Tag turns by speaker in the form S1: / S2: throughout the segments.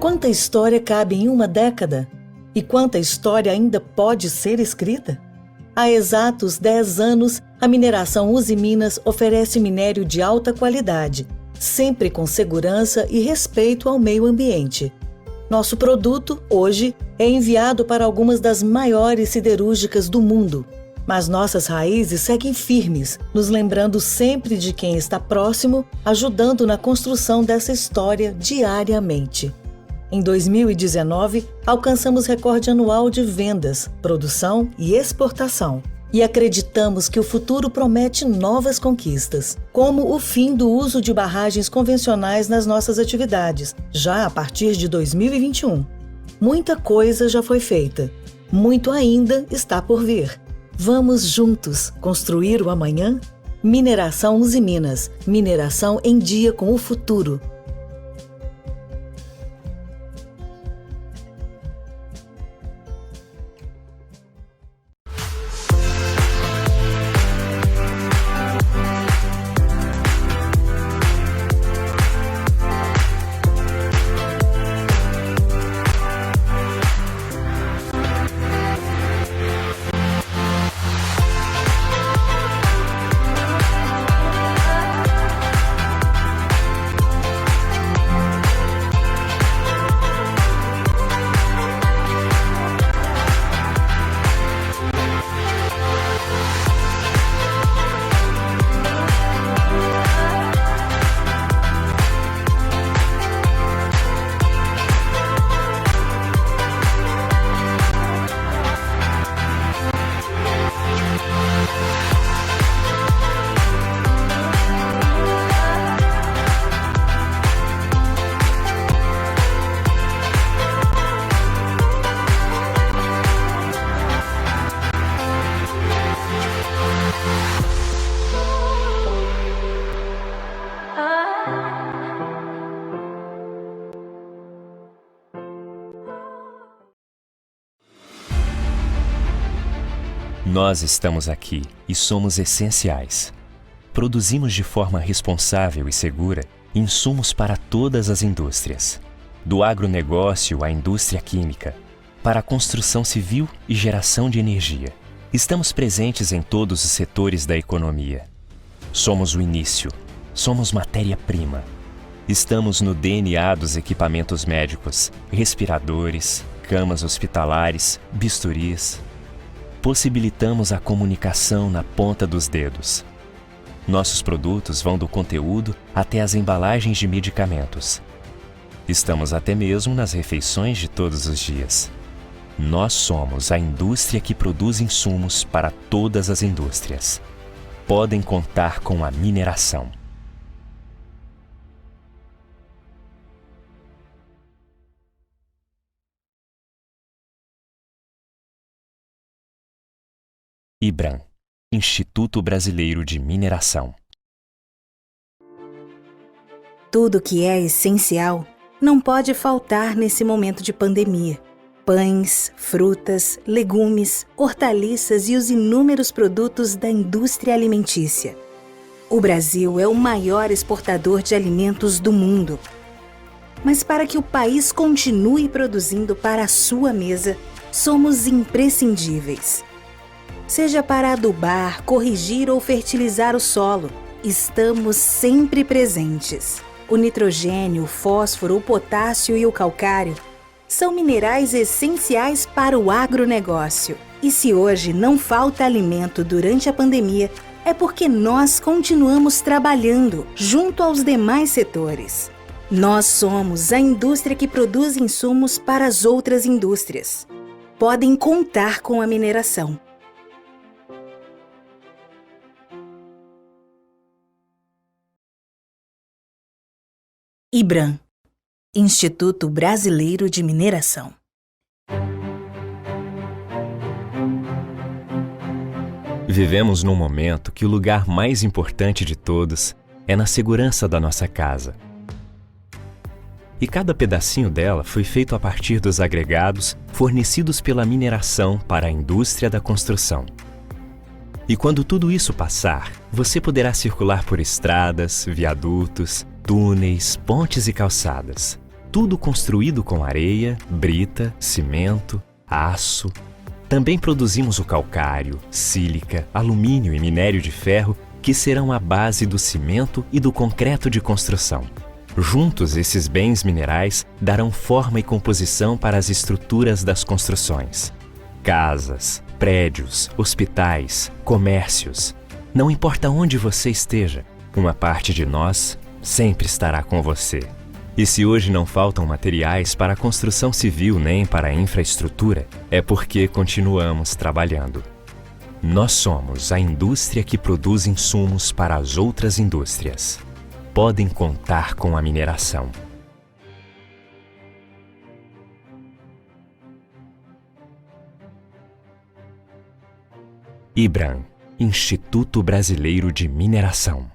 S1: Quanta história cabe em uma década? E quanta história ainda pode ser escrita? Há exatos 10 anos, a mineração Usiminas oferece minério de alta qualidade, sempre com segurança e respeito ao meio ambiente. Nosso produto, hoje, é enviado para algumas das maiores siderúrgicas do mundo. Mas nossas raízes seguem firmes, nos lembrando sempre de quem está próximo, ajudando na construção dessa história diariamente. Em 2019, alcançamos recorde anual de vendas, produção e exportação. E acreditamos que o futuro promete novas conquistas, como o fim do uso de barragens convencionais nas nossas atividades, já a partir de 2021. Muita coisa já foi feita, muito ainda está por vir. Vamos juntos construir o amanhã? Mineração Usiminas, mineração em dia com o futuro.
S2: Nós estamos aqui e somos essenciais. Produzimos de forma responsável e segura insumos para todas as indústrias, do agronegócio à indústria química, para a construção civil e geração de energia. Estamos presentes em todos os setores da economia. Somos o início, somos matéria-prima. Estamos no DNA dos equipamentos médicos, respiradores, camas hospitalares, bisturis. Possibilitamos a comunicação na ponta dos dedos. Nossos produtos vão do conteúdo até as embalagens de medicamentos. Estamos até mesmo nas refeições de todos os dias. Nós somos a indústria que produz insumos para todas as indústrias. Podem contar com a mineração. IBRAM, Instituto Brasileiro de Mineração.
S3: Tudo que é essencial não pode faltar nesse momento de pandemia. Pães, frutas, legumes, hortaliças e os inúmeros produtos da indústria alimentícia. O Brasil é o maior exportador de alimentos do mundo. Mas para que o país continue produzindo para a sua mesa, somos imprescindíveis. Seja para adubar, corrigir ou fertilizar o solo, estamos sempre presentes. O nitrogênio, o fósforo, o potássio e o calcário são minerais essenciais para o agronegócio. E se hoje não falta alimento durante a pandemia, é porque nós continuamos trabalhando junto aos demais setores. Nós somos a indústria que produz insumos para as outras indústrias. Podem contar com a mineração. IBRAM, Instituto Brasileiro de Mineração.
S2: Vivemos num momento que o lugar mais importante de todos é na segurança da nossa casa. E cada pedacinho dela foi feito a partir dos agregados fornecidos pela mineração para a indústria da construção. E quando tudo isso passar, você poderá circular por estradas, viadutos, túneis, pontes e calçadas. tudo construído com areia, brita, cimento, aço. Também produzimos o calcário, sílica, alumínio e minério de ferro, que serão a base do cimento e do concreto de construção. Juntos, esses bens minerais darão forma e composição para as estruturas das construções. Casas, prédios, hospitais, comércios. Não importa onde você esteja, uma parte de nós sempre estará com você. E se hoje não faltam materiais para a construção civil nem para a infraestrutura, é porque continuamos trabalhando. Nós somos a indústria que produz insumos para as outras indústrias. Podem contar com a mineração. IBRAM, Instituto Brasileiro de Mineração.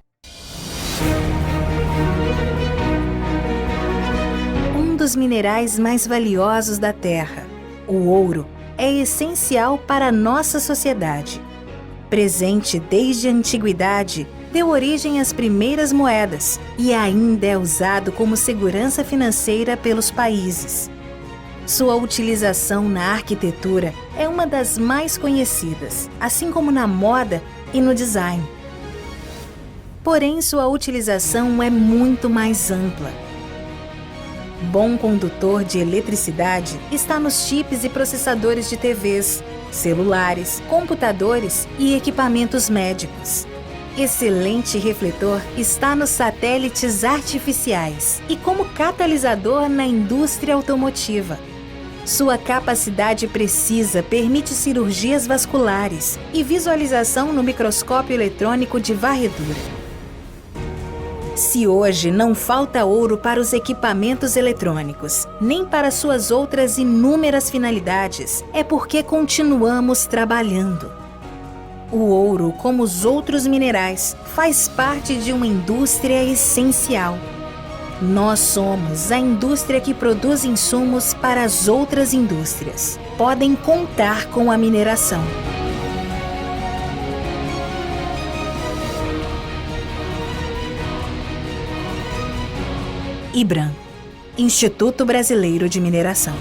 S3: Um dos minerais mais valiosos da Terra, o ouro, é essencial para a nossa sociedade. Presente desde a antiguidade, deu origem às primeiras moedas e ainda é usado como segurança financeira pelos países. Sua utilização na arquitetura é uma das mais conhecidas, assim como na moda e no design. Porém, sua utilização é muito mais ampla. Bom condutor de eletricidade está nos chips e processadores de TVs, celulares, computadores e equipamentos médicos. Excelente refletor está nos satélites artificiais e como catalisador na indústria automotiva. Sua capacidade precisa permite cirurgias vasculares e visualização no microscópio eletrônico de varredura. Se hoje não falta ouro para os equipamentos eletrônicos, nem para suas outras inúmeras finalidades, é porque continuamos trabalhando. O ouro, como os outros minerais, faz parte de uma indústria essencial. Nós somos a indústria que produz insumos para as outras indústrias. Podem contar com a mineração. IBRAM, Instituto Brasileiro de Mineração.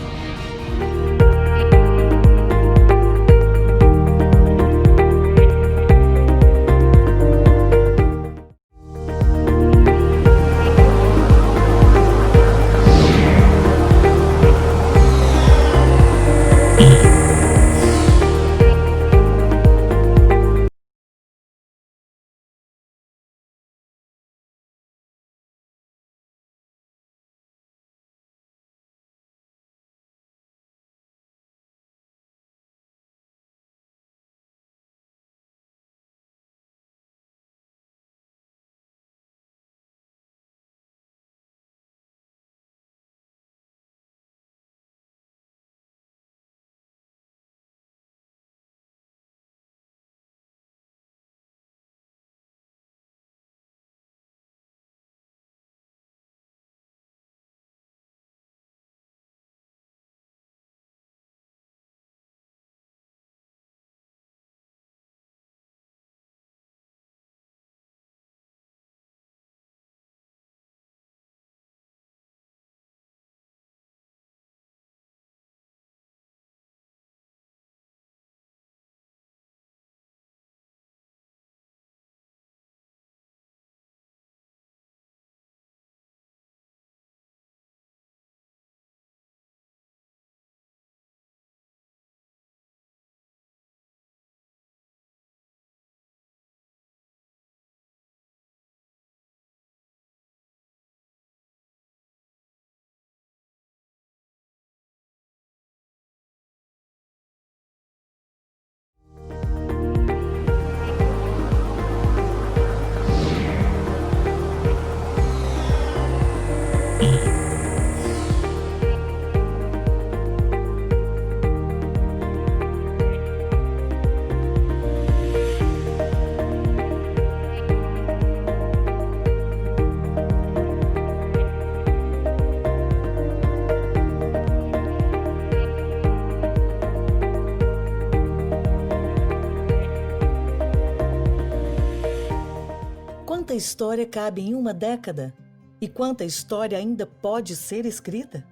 S1: Quanta história cabe em uma década? E quanta história ainda pode ser escrita?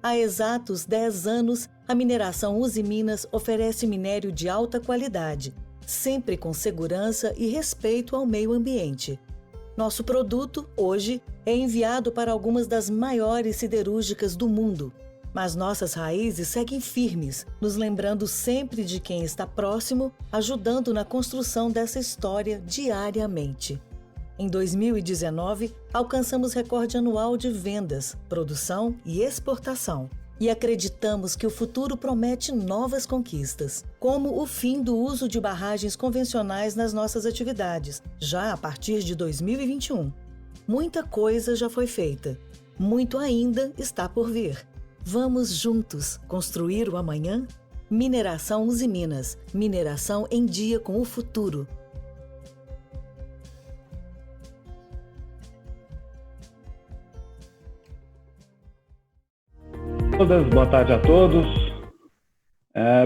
S1: Há exatos 10 anos, a mineração Usiminas oferece minério de alta qualidade, sempre com segurança e respeito ao meio ambiente. Nosso produto, hoje, é enviado para algumas das maiores siderúrgicas do mundo. Mas nossas raízes seguem firmes, nos lembrando sempre de quem está próximo, ajudando na construção dessa história diariamente. Em 2019, alcançamos recorde anual de vendas, produção e exportação. E acreditamos que o futuro promete novas conquistas, como o fim do uso de barragens convencionais nas nossas atividades, já a partir de 2021. Muita coisa já foi feita, muito ainda está por vir. Vamos juntos construir o amanhã? Mineração Usiminas, mineração em dia com o futuro.
S4: Boa tarde a todos.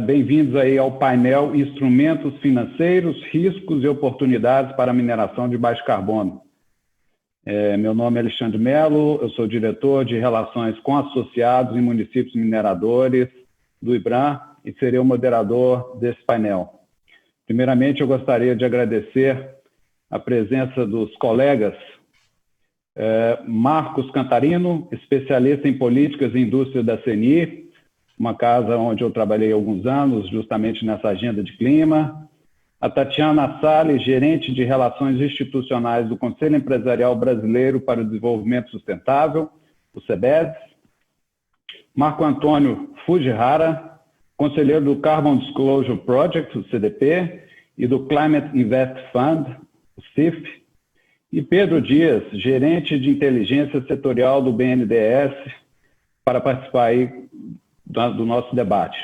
S4: Bem-vindos aí ao painel Instrumentos Financeiros, Riscos e Oportunidades para a Mineração de Baixo Carbono. Meu nome é Alexandre Melo, eu sou diretor de Relações com Associados e Municípios Mineradores do IBRAM e serei o moderador desse painel. Primeiramente, eu gostaria de agradecer a presença dos colegas Marcos Cantarino, especialista em políticas e indústria da CNI, uma casa onde eu trabalhei há alguns anos, justamente nessa agenda de clima. A Tatiana Salles, gerente de Relações Institucionais do Conselho Empresarial Brasileiro para o Desenvolvimento Sustentável, o CEBES. Marco Antônio Fujihara, conselheiro do Carbon Disclosure Project, o CDP, e do Climate Invest Fund, o CIF. E Pedro Dias, gerente de inteligência setorial do BNDES, para participar aí do nosso debate.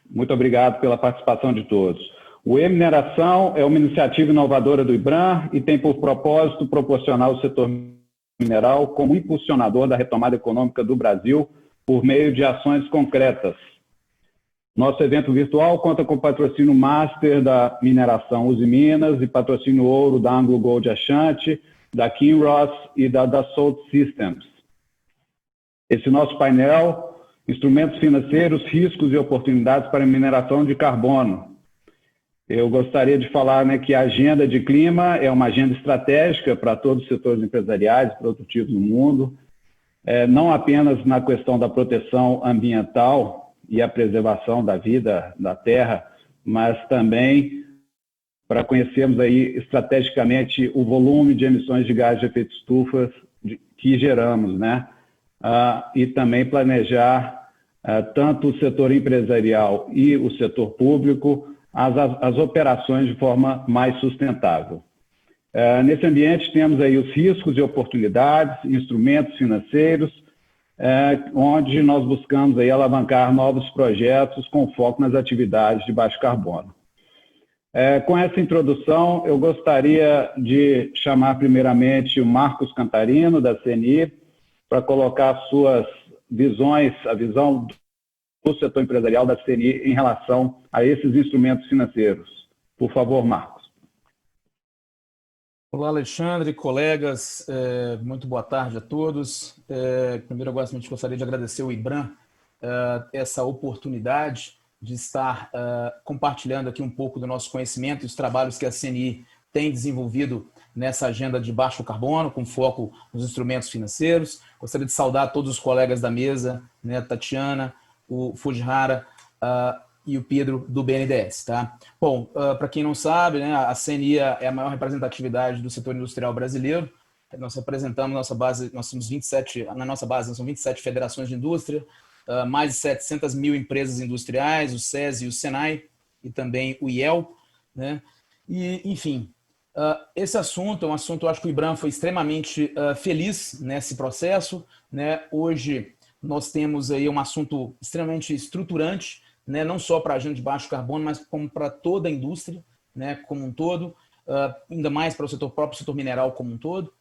S4: Muito obrigado pela participação de todos. O E-Mineração é uma iniciativa inovadora do IBRAM e tem por propósito proporcionar ao setor mineral como impulsionador da retomada econômica do Brasil por meio de ações concretas. Nosso evento virtual conta com patrocínio Master da Mineração Usiminas e patrocínio Ouro da Anglo Gold Ashanti, da Kinross e da Dassault Systems. Esse nosso painel, Instrumentos Financeiros, Riscos e Oportunidades para a Mineração de Carbono. Eu gostaria de falar que a agenda de clima é uma agenda estratégica para todos os setores empresariais e produtivos no mundo, não apenas na questão da proteção ambiental e a preservação da vida da Terra, mas também para conhecermos aí estrategicamente o volume de emissões de gás de efeito estufa que geramos, né? E também planejar tanto o setor empresarial e o setor público as operações de forma mais sustentável. Nesse ambiente temos aí os riscos e oportunidades, instrumentos financeiros, onde nós buscamos aí alavancar novos projetos com foco nas atividades de baixo carbono. Com essa introdução, eu gostaria de chamar primeiramente o Marcos Cantarino, da CNI, para colocar suas visões, a visão do setor empresarial da CNI em relação a esses instrumentos financeiros. Por favor, Marcos.
S5: Olá, Alexandre, colegas, muito boa tarde a todos. Primeiro, eu gostaria de agradecer ao IBRAM essa oportunidade de estar compartilhando aqui um pouco do nosso conhecimento e os trabalhos que a CNI tem desenvolvido nessa agenda de baixo carbono, com foco nos instrumentos financeiros. Gostaria de saudar todos os colegas da mesa, né, Tatiana, o Fujihara e o Pedro do BNDES. Tá? Bom, para quem não sabe, né, a CNI é a maior representatividade do setor industrial brasileiro. Nós representamos nossa base, nós somos 27, na nossa base nós somos 27 federações de indústria, mais de 700 mil empresas industriais, o SESI e o SENAI, e também o IEL. Né? E, enfim, esse assunto é um assunto, eu acho que o IBRAM foi extremamente feliz nesse processo. Né? Hoje nós temos aí um assunto extremamente estruturante, né, não só para a agenda de baixo carbono, mas como para toda a indústria, né, como um todo, ainda mais para o próprio setor mineral como um todo.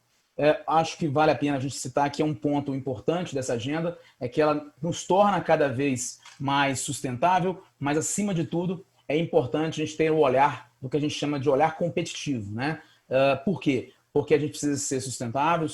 S5: Acho que vale a pena a gente citar que um ponto importante dessa agenda é que ela nos torna cada vez mais sustentável, mas, acima de tudo, é importante a gente ter o olhar do que a gente chama de olhar competitivo. Né? Por quê? porque a gente precisa ser sustentável,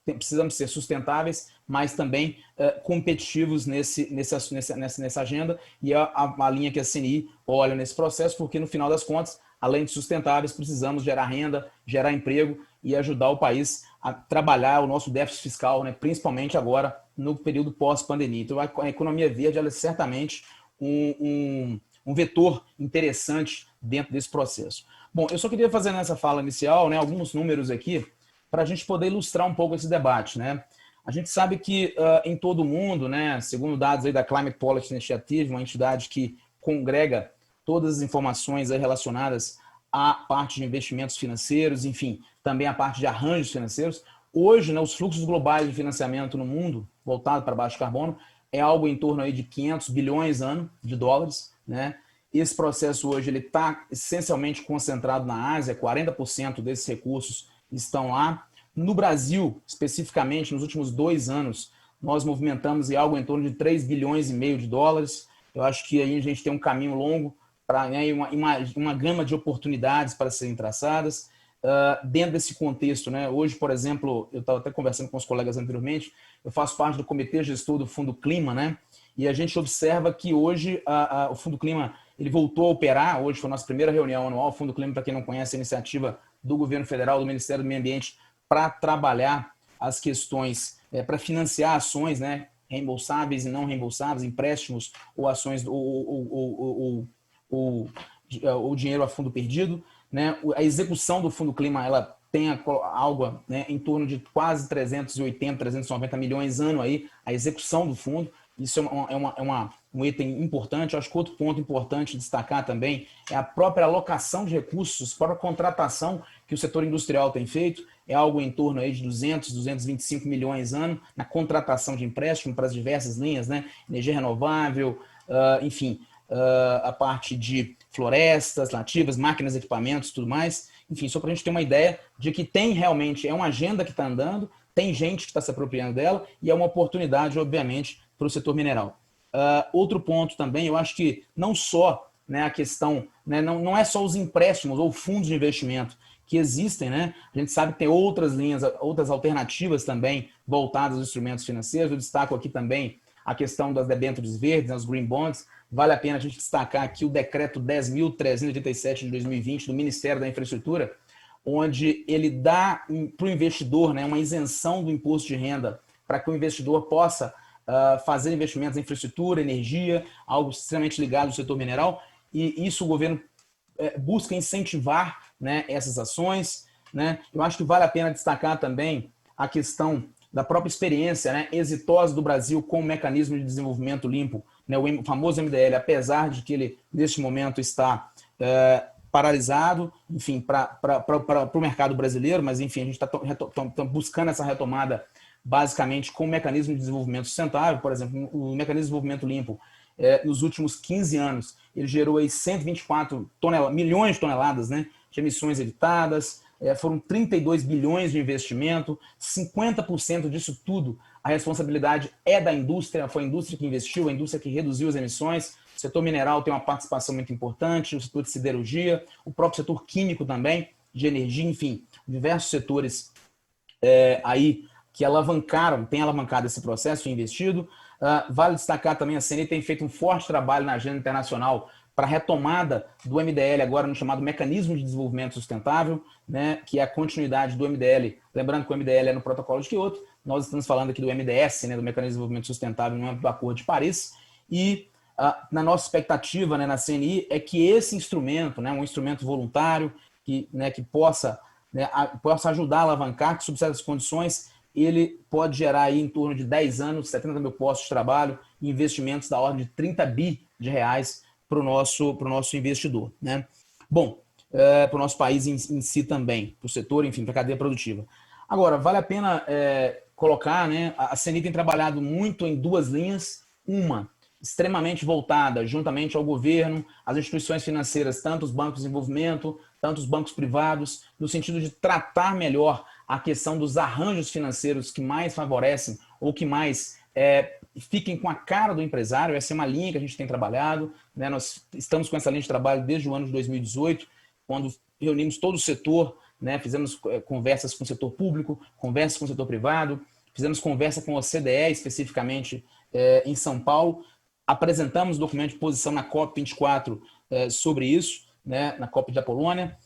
S5: precisamos ser sustentáveis, mas também competitivos nessa agenda, e é a linha que a CNI olha nesse processo, porque no final das contas, além de sustentáveis, precisamos gerar renda, gerar emprego e ajudar o país a trabalhar o nosso déficit fiscal, né, principalmente agora no período pós-pandemia. Então, a economia verde ela é certamente um vetor interessante dentro desse processo. Bom, eu só queria fazer nessa fala inicial, né, alguns números aqui para a gente poder ilustrar um pouco esse debate, né? A gente sabe que em todo o mundo, né, segundo dados aí da Climate Policy Initiative, uma entidade que congrega todas as informações aí relacionadas à parte de investimentos financeiros, enfim, também a parte de arranjos financeiros, hoje, né, os fluxos globais de financiamento no mundo, voltado para baixo carbono, é algo em torno aí de 500 bilhões ano de dólares, né? Esse processo hoje ele está essencialmente concentrado na Ásia, 40% desses recursos estão lá. No Brasil, especificamente, nos últimos 2 anos, nós movimentamos algo em torno de 3 bilhões e meio de dólares. Eu acho que aí a gente tem um caminho longo para, né, uma gama de oportunidades para serem traçadas. Dentro desse contexto, né, hoje, por exemplo, eu estava até conversando com os colegas anteriormente, eu faço parte do Comitê Gestor do Fundo Clima, né, e a gente observa que hoje o Fundo Clima ele voltou a operar. Hoje foi a nossa primeira reunião anual. O Fundo Clima, para quem não conhece, é a iniciativa do Governo Federal, do Ministério do Meio Ambiente, para trabalhar as questões, para financiar ações, né, reembolsáveis e não reembolsáveis, empréstimos ou ações ou dinheiro a fundo perdido, né? A execução do Fundo Clima ela tem algo, né, em torno de quase 380, 390 milhões ano aí, a execução do fundo. Isso um item importante. Eu acho que outro ponto importante destacar também é a própria alocação de recursos, a própria contratação que o setor industrial tem feito. É algo em torno aí de 200, 225 milhões ano na contratação de empréstimo para as diversas linhas, né? Energia renovável, enfim, a parte de florestas nativas, máquinas, equipamentos, tudo mais. Enfim, só para a gente ter uma ideia de que tem realmente, é uma agenda que está andando, tem gente que está se apropriando dela e é uma oportunidade, obviamente, para o setor mineral. Outro ponto também, eu acho que não só, né, a questão, né, não é só os empréstimos ou fundos de investimento que existem, né? A gente sabe que tem outras linhas, outras alternativas também voltadas aos instrumentos financeiros. Eu destaco aqui também a questão das debêntures verdes, né, os green bonds. Vale a pena a gente destacar aqui o decreto 10.387 de 2020 do Ministério da Infraestrutura, onde ele dá para o investidor, né, uma isenção do imposto de renda para que o investidor possa fazer investimentos em infraestrutura, energia, algo extremamente ligado ao setor mineral, e isso o governo busca incentivar, né, essas ações, né? Eu acho que vale a pena destacar também a questão da própria experiência, né, exitosa do Brasil com o mecanismo de desenvolvimento limpo, né, o famoso MDL, apesar de que ele, neste momento, está paralisado, enfim, para o mercado brasileiro, mas, enfim, a gente está buscando essa retomada basicamente com o mecanismo de desenvolvimento sustentável. Por exemplo, o mecanismo de desenvolvimento limpo, nos últimos 15 anos, ele gerou aí 124 milhões de toneladas, né, de emissões evitadas, foram 32 bilhões de investimento, 50% disso tudo, a responsabilidade é da indústria, foi a indústria que investiu, a indústria que reduziu as emissões. O setor mineral tem uma participação muito importante, o setor de siderurgia, o próprio setor químico também, de energia, enfim, diversos setores aí que tem alavancado esse processo e investido. Vale destacar também, a CNI tem feito um forte trabalho na agenda internacional para a retomada do MDL, agora no chamado Mecanismo de Desenvolvimento Sustentável, né, que é a continuidade do MDL. Lembrando que o MDL é no protocolo de Kyoto, nós estamos falando aqui do MDS, né, do Mecanismo de Desenvolvimento Sustentável, no âmbito do Acordo de Paris, e na nossa expectativa, né, na CNI, é que esse instrumento, né, um instrumento voluntário, que possa ajudar a alavancar, que sob certas condições, ele pode gerar aí em torno de 10 anos, 70 mil postos de trabalho e investimentos da ordem de 30 bi de reais para o nosso investidor, né? Bom, para o nosso país em si também, para o setor, enfim, para a cadeia produtiva. Agora, vale a pena colocar, né? A CNI tem trabalhado muito em 2 linhas, uma extremamente voltada juntamente ao governo, às instituições financeiras, tanto os bancos de desenvolvimento, tanto os bancos privados, no sentido de tratar melhor a questão dos arranjos financeiros que mais favorecem ou que mais fiquem com a cara do empresário. Essa é uma linha que a gente tem trabalhado, né? Nós estamos com essa linha de trabalho desde o ano de 2018, quando reunimos todo o setor né? Fizemos conversas com o setor público, conversas com o setor privado, fizemos conversa com a OCDE, especificamente em São Paulo, apresentamos documento de posição na COP24 sobre isso, né? Na COP da Polônia,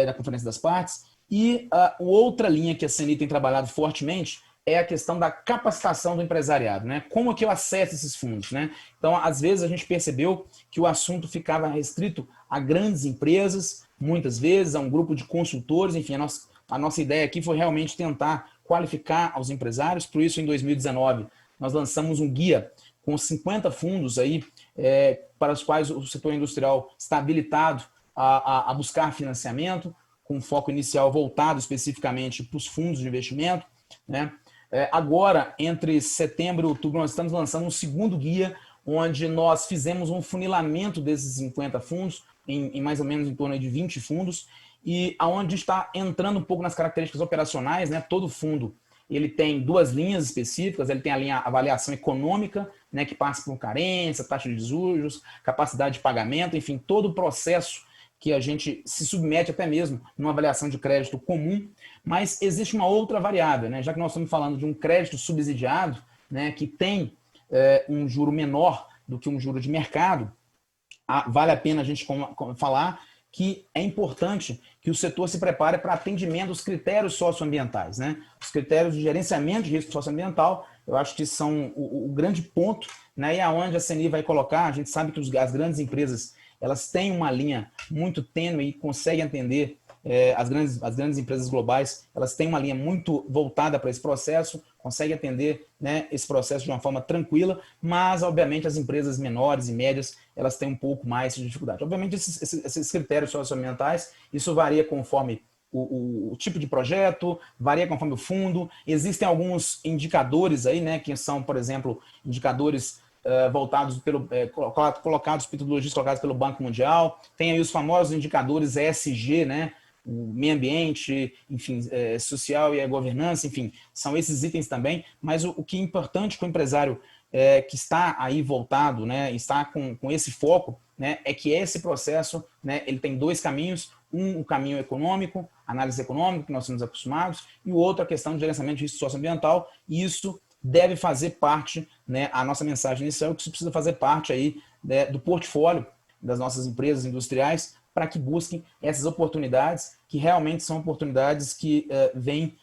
S5: na Conferência das Partes. E outra linha que a CNI tem trabalhado fortemente é a questão da capacitação do empresariado, né? Como que eu acesso esses fundos, né? Então, às vezes, a gente percebeu que o assunto ficava restrito a grandes empresas, muitas vezes, a um grupo de consultores. Enfim, a nossa ideia aqui foi realmente tentar qualificar aos empresários. Por isso, em 2019, nós lançamos um guia com 50 fundos aí, para os quais o setor industrial está habilitado a buscar financiamento, com foco inicial voltado especificamente para os fundos de investimento, né? Agora, entre setembro e outubro, nós estamos lançando um segundo guia, onde nós fizemos um funilamento desses 50 fundos, em mais ou menos em torno de 20 fundos, e aonde está entrando um pouco nas características operacionais, né? Todo fundo ele tem duas linhas específicas, ele tem a linha avaliação econômica, né, que passa por carência, taxa de juros, capacidade de pagamento, enfim, todo o processo que a gente se submete até mesmo numa avaliação de crédito comum. Mas existe uma outra variável, né? Já que nós estamos falando de um crédito subsidiado, né, que tem um juro menor do que um juro de mercado, vale a pena a gente falar que é importante que o setor se prepare para atendimento dos critérios socioambientais, né? Os critérios de gerenciamento de risco socioambiental, eu acho que são o grande ponto, né? E aonde a CNI vai colocar, a gente sabe que as grandes empresas, elas têm uma linha muito tênue e conseguem atender, as grandes empresas globais, elas têm uma linha muito voltada para esse processo, conseguem atender, né, esse processo de uma forma tranquila, mas, obviamente, as empresas menores e médias, elas têm um pouco mais de dificuldade. Obviamente, esses critérios socioambientais, isso varia conforme o tipo de projeto, varia conforme o fundo. Existem alguns indicadores aí, né, que são, por exemplo, indicadores voltados colocados, metodologias colocadas pelo Banco Mundial. Tem aí os famosos indicadores ESG, né? O meio ambiente, enfim, social e a governança, enfim, são esses itens também. Mas o que é importante com o empresário que está aí voltado, né, está com esse foco, né, é que esse processo, né, ele tem dois caminhos. O caminho econômico, análise econômica, que nós estamos acostumados, e o outro a questão de gerenciamento de risco socioambiental. E isso deve fazer parte, né, a nossa mensagem inicial, que isso precisa fazer parte aí, né, do portfólio das nossas empresas industriais, para que busquem essas oportunidades, que realmente são oportunidades que vêm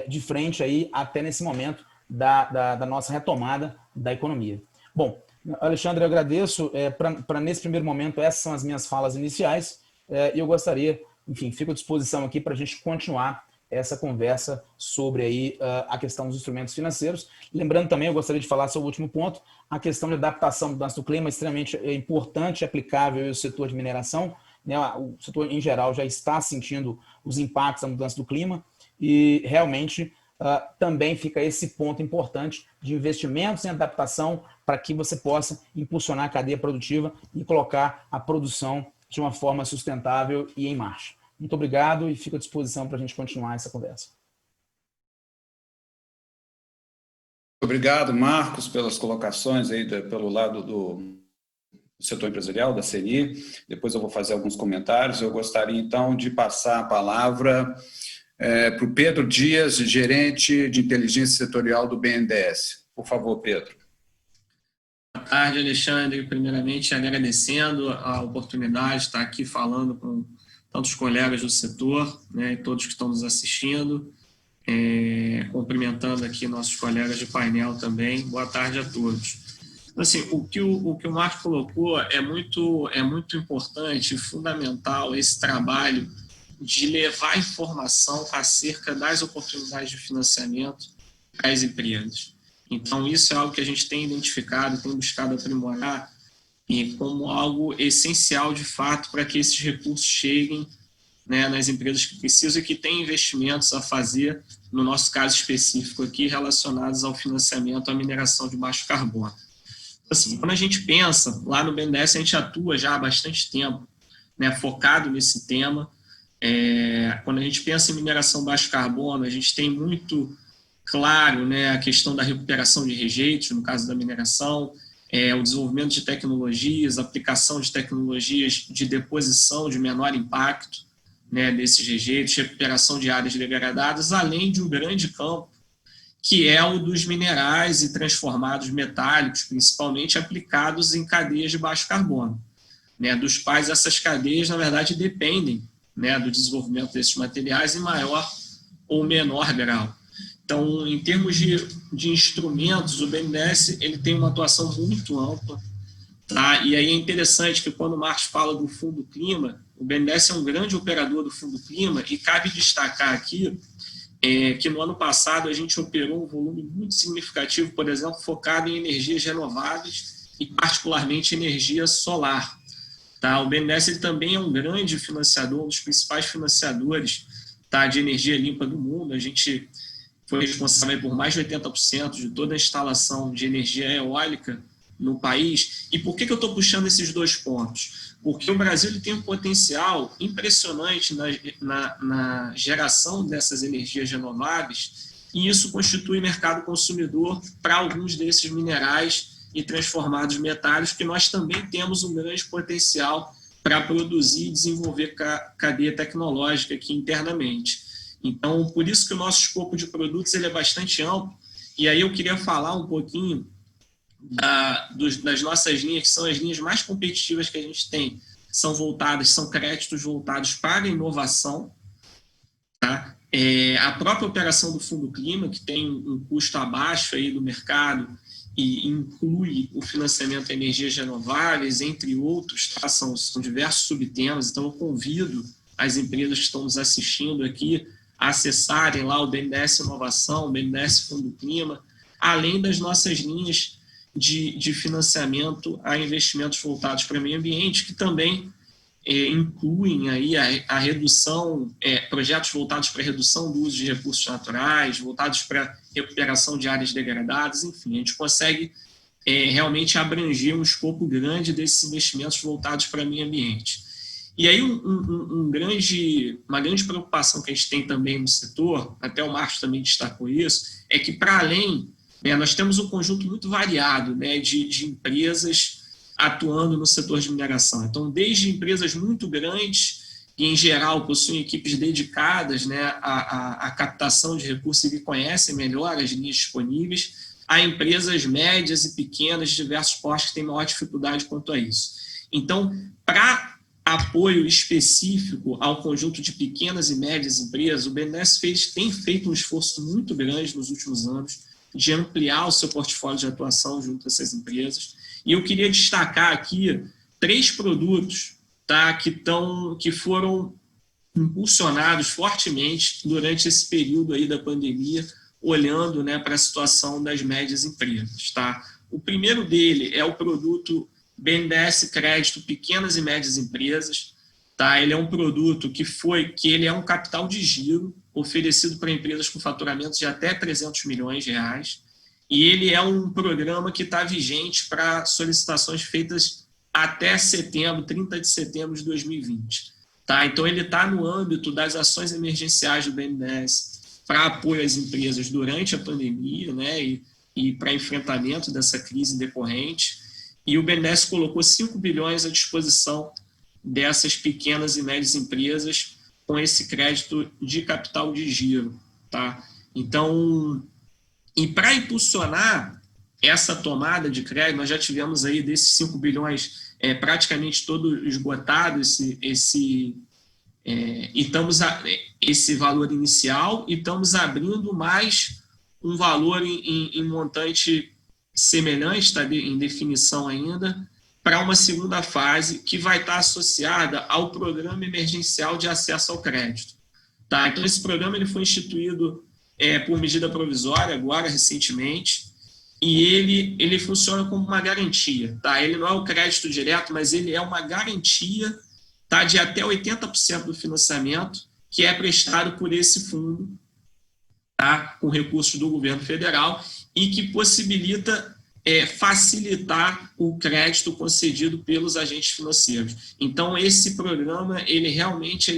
S5: de frente aí até nesse momento da nossa retomada da economia. Bom, Alexandre, eu agradeço. Para nesse primeiro momento, essas são as minhas falas iniciais, e eu gostaria, enfim, fico à disposição aqui para a gente continuar essa conversa sobre aí, a questão dos instrumentos financeiros. Lembrando também, eu gostaria de falar sobre o último ponto, a questão de adaptação à mudança do clima, extremamente importante e aplicável ao setor de mineração, né? O setor, em geral, já está sentindo os impactos da mudança do clima e, realmente, também fica esse ponto importante de investimentos em adaptação para que você possa impulsionar a cadeia produtiva e colocar a produção de uma forma sustentável e em marcha. Muito obrigado e fico à disposição para a gente continuar essa conversa.
S6: Obrigado, Marcos, pelas colocações aí pelo lado do setor empresarial, da CNI. Depois eu vou fazer alguns comentários. Eu gostaria, então, de passar a palavra para o Pedro Dias, gerente de inteligência setorial do BNDES. Por favor, Pedro.
S7: Boa tarde, Alexandre. Primeiramente, agradecendo a oportunidade de estar aqui falando com tantos colegas do setor, né, e todos que estão nos assistindo, cumprimentando aqui nossos colegas de painel também. Boa tarde a todos. Assim, o que o Marco colocou é muito importante e fundamental, esse trabalho de levar informação acerca das oportunidades de financiamento às empresas. Então, isso é algo que a gente tem identificado, tem buscado aprimorar, e como algo essencial, de fato, para que esses recursos cheguem, né, nas empresas que precisam e que têm investimentos a fazer, no nosso caso específico aqui, relacionados ao financiamento à mineração de baixo carbono. Assim, quando a gente pensa, lá no BNDES a gente atua já há bastante tempo, né, focado nesse tema. Quando a gente pensa em mineração baixo carbono, a gente tem muito claro, né, a questão da recuperação de rejeitos, no caso da mineração, o desenvolvimento de tecnologias, a aplicação de tecnologias de deposição de menor impacto, né, desses rejeitos, recuperação de áreas degradadas, além de um grande campo, que é o dos minerais e transformados metálicos, principalmente aplicados em cadeias de baixo carbono, né, dos quais essas cadeias, na verdade, dependem, né, do desenvolvimento desses materiais em maior ou menor grau. Então, em termos de instrumentos, o BNDES ele tem uma atuação muito ampla. Tá? E aí é interessante que quando o Marcos fala do Fundo Clima, o BNDES é um grande operador do Fundo Clima e cabe destacar aqui que no ano passado a gente operou um volume muito significativo, por exemplo, focado em energias renováveis e particularmente energia solar. Tá? O BNDES ele também é um grande financiador, um dos principais financiadores, tá, de energia limpa do mundo. A gente foi responsável por mais de 80% de toda a instalação de energia eólica no país. E por que eu estou puxando esses dois pontos? Porque o Brasil ele tem um potencial impressionante na geração dessas energias renováveis, e isso constitui mercado consumidor para alguns desses minerais e transformados metálicos, que nós também temos um grande potencial para produzir e desenvolver cadeia tecnológica aqui internamente. Então, por isso que o nosso escopo de produtos ele é bastante amplo, e aí eu queria falar um pouquinho das nossas linhas, que são as linhas mais competitivas que a gente tem, são créditos voltados para a inovação, tá? A própria operação do Fundo Clima, que tem um custo abaixo aí do mercado e inclui o financiamento de energias renováveis, entre outros, tá? São diversos subtemas. Então eu convido as empresas que estão nos assistindo aqui a acessarem lá o BNDES Inovação, o BNDES Fundo Clima, além das nossas linhas de financiamento a investimentos voltados para o meio ambiente, que também incluem aí a redução, projetos voltados para a redução do uso de recursos naturais, voltados para recuperação de áreas degradadas, enfim, a gente consegue realmente abranger um escopo grande desses investimentos voltados para o meio ambiente. E aí uma grande preocupação que a gente tem também no setor, até o Marcos também destacou isso, é que para além, nós temos um conjunto muito variado, né, de empresas atuando no setor de mineração. Então, desde empresas muito grandes, que em geral possuem equipes dedicadas, né, à captação de recursos e que conhecem melhor as linhas disponíveis, a empresas médias e pequenas de diversos portes que têm maior dificuldade quanto a isso. Então, para apoio específico ao conjunto de pequenas e médias empresas, o BNDES tem feito um esforço muito grande nos últimos anos de ampliar o seu portfólio de atuação junto a essas empresas. E eu queria destacar aqui 3 produtos, tá, que foram impulsionados fortemente durante esse período aí da pandemia, olhando, né, para a situação das médias empresas. Tá? O primeiro dele é o produto BNDES Crédito Pequenas e Médias Empresas. Tá? Ele é um produto que ele é um capital de giro oferecido para empresas com faturamentos de até 300 milhões de reais, e ele é um programa que está vigente para solicitações feitas até 30 de setembro de 2020. Tá? Então, ele está no âmbito das ações emergenciais do BNDES para apoio às empresas durante a pandemia, né, e para enfrentamento dessa crise decorrente, e o BNDES colocou 5 bilhões à disposição dessas pequenas e médias empresas com esse crédito de capital de giro. Tá? Então, e para impulsionar essa tomada de crédito, nós já tivemos aí desses 5 bilhões praticamente todo esgotado esse valor inicial, e estamos abrindo mais um valor em montante semelhante, está em definição ainda, para uma segunda fase que vai estar associada ao Programa Emergencial de Acesso ao Crédito. Tá? Então, esse programa ele foi instituído por medida provisória, agora, recentemente, e ele funciona como uma garantia. Tá? Ele não é o crédito direto, mas ele é uma garantia, tá, de até 80% do financiamento que é prestado por esse fundo, tá, com recursos do governo federal, e que possibilita facilitar o crédito concedido pelos agentes financeiros. Então, esse programa, ele realmente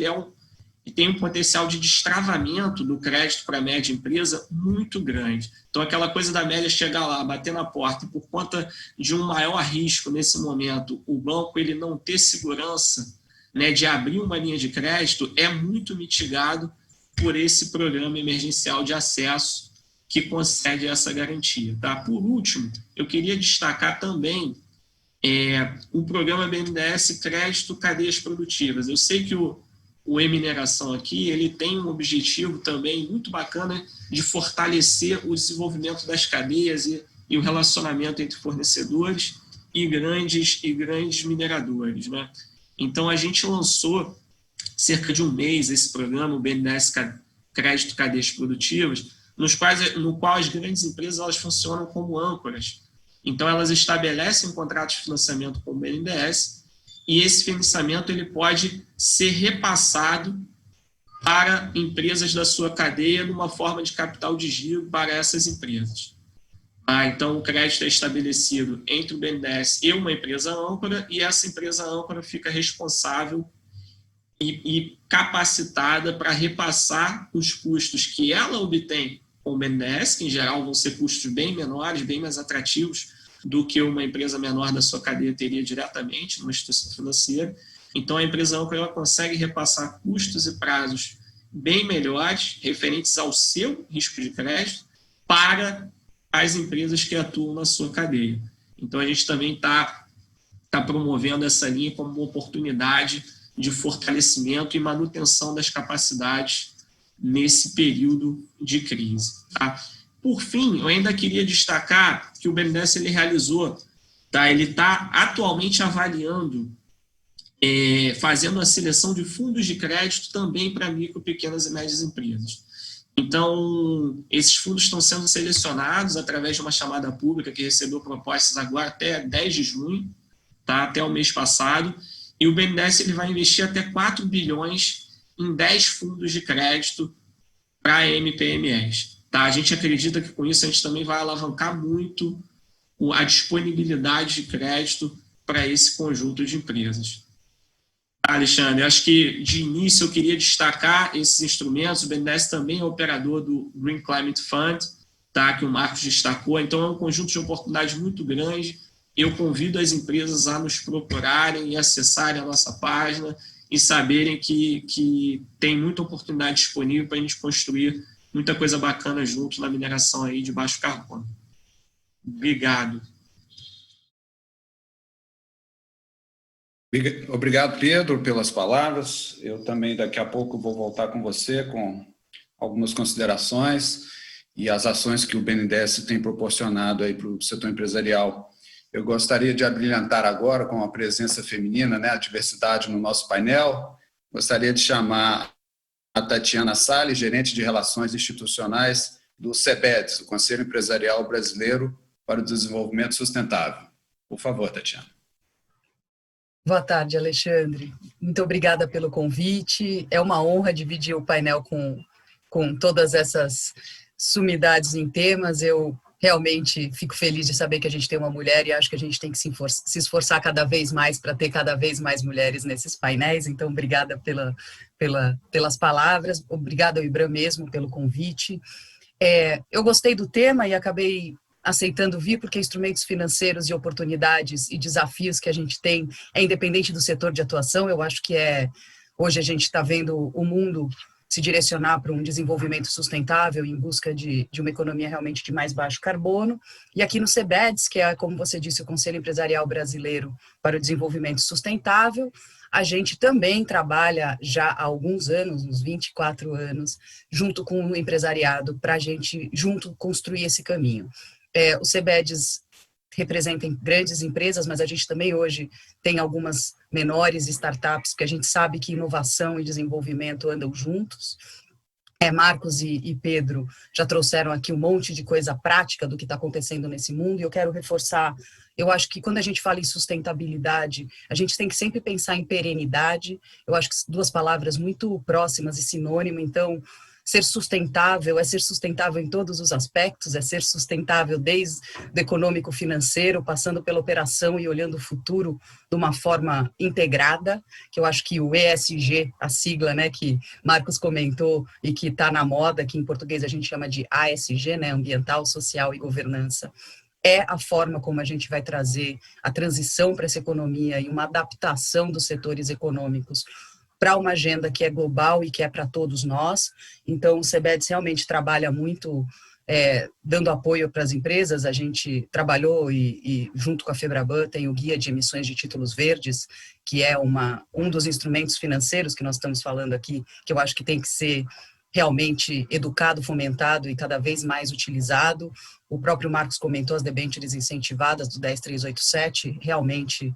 S7: tem um potencial de destravamento do crédito para a média empresa muito grande. Então, aquela coisa da média chegar lá, bater na porta, e por conta de um maior risco nesse momento, o banco ele não ter segurança, né, de abrir uma linha de crédito é muito mitigado por esse programa emergencial de acesso que concede essa garantia. Tá? Por último, eu queria destacar também o programa BNDES Crédito Cadeias Produtivas. Eu sei que o E-Mineração aqui ele tem um objetivo também muito bacana de fortalecer o desenvolvimento das cadeias e o relacionamento entre fornecedores e grandes mineradores, né? Então, a gente lançou cerca de um mês esse programa, o BNDES Crédito Cadeias Produtivas, no qual as grandes empresas elas funcionam como âncoras. Então, elas estabelecem um contrato de financiamento com o BNDES e esse financiamento ele pode ser repassado para empresas da sua cadeia numa forma de capital de giro para essas empresas. Então, o crédito é estabelecido entre o BNDES e uma empresa âncora e essa empresa âncora fica responsável e capacitada para repassar os custos que ela obtém com o BNDES, que em geral vão ser custos bem menores, bem mais atrativos do que uma empresa menor da sua cadeia teria diretamente numa instituição financeira. Então, a empresa âncora ela consegue repassar custos e prazos bem melhores, referentes ao seu risco de crédito, para as empresas que atuam na sua cadeia. Então, a gente também está promovendo essa linha como uma oportunidade de fortalecimento e manutenção das capacidades nesse período de crise. Tá? Por fim, eu ainda queria destacar que o BNDES ele realizou, ele está atualmente avaliando, fazendo a seleção de fundos de crédito também para micro, pequenas e médias empresas. Então, esses fundos estão sendo selecionados através de uma chamada pública que recebeu propostas agora até 10 de junho, tá? Até o mês passado, e o BNDES ele vai investir até 4 bilhões em 10 fundos de crédito para MPMEs. Tá? A gente acredita que com isso a gente também vai alavancar muito a disponibilidade de crédito para esse conjunto de empresas. Alexandre, acho que de início eu queria destacar esses instrumentos. O BNDES também é operador do Green Climate Fund, tá, que o Marcos destacou. Então, é um conjunto de oportunidades muito grande. Eu convido as empresas a nos procurarem e acessarem a nossa página e saberem que tem muita oportunidade disponível para a gente construir muita coisa bacana junto na mineração aí de baixo carbono. Obrigado.
S6: Obrigado, Pedro, pelas palavras. Eu também, daqui a pouco, vou voltar com você com algumas considerações e as ações que o BNDES tem proporcionado aí para o setor empresarial. Eu gostaria de abrilhantar agora com a presença feminina, né, a diversidade no nosso painel. Gostaria de chamar a Tatiana Salles, gerente de Relações Institucionais do CEBEDS, o Conselho Empresarial Brasileiro para o Desenvolvimento Sustentável. Por favor, Tatiana.
S8: Boa tarde, Alexandre. Muito obrigada pelo convite. É uma honra dividir o painel com todas essas sumidades em temas. Eu realmente fico feliz de saber que a gente tem uma mulher e acho que a gente tem que se esforçar cada vez mais para ter cada vez mais mulheres nesses painéis. Então, obrigada pelas palavras. Obrigada ao IBRAM mesmo pelo convite. Eu gostei do tema e acabei aceitando vir, porque instrumentos financeiros e oportunidades e desafios que a gente tem é independente do setor de atuação. Eu acho que hoje a gente está vendo o mundo se direcionar para um desenvolvimento sustentável em busca de uma economia realmente de mais baixo carbono. E aqui no CEBEDS, que é, como você disse, o Conselho Empresarial Brasileiro para o Desenvolvimento Sustentável, a gente também trabalha já há alguns anos, uns 24 anos, junto com o empresariado, para a gente junto construir esse caminho. O CEBEDS representa grandes empresas, mas a gente também hoje tem algumas menores startups, porque a gente sabe que inovação e desenvolvimento andam juntos. Marcos e Pedro já trouxeram aqui um monte de coisa prática do que está acontecendo nesse mundo, e eu quero reforçar, eu acho que quando a gente fala em sustentabilidade, a gente tem que sempre pensar em perenidade. Eu acho que duas palavras muito próximas e sinônimo. Então, ser sustentável é ser sustentável em todos os aspectos, é ser sustentável desde o econômico-financeiro, passando pela operação e olhando o futuro de uma forma integrada, que eu acho que o ESG, a sigla, né, que Marcos comentou e que está na moda, que em português a gente chama de ASG, né, ambiental, social e governança, é a forma como a gente vai trazer a transição para essa economia e uma adaptação dos setores econômicos para uma agenda que é global e que é para todos nós. Então, o CBEDS realmente trabalha muito dando apoio para as empresas. A gente trabalhou e junto com a FEBRABAN tem o Guia de Emissões de Títulos Verdes, que é um dos instrumentos financeiros que nós estamos falando aqui, que eu acho que tem que ser realmente educado, fomentado e cada vez mais utilizado. O próprio Marcos comentou as debêntures incentivadas do 10387, realmente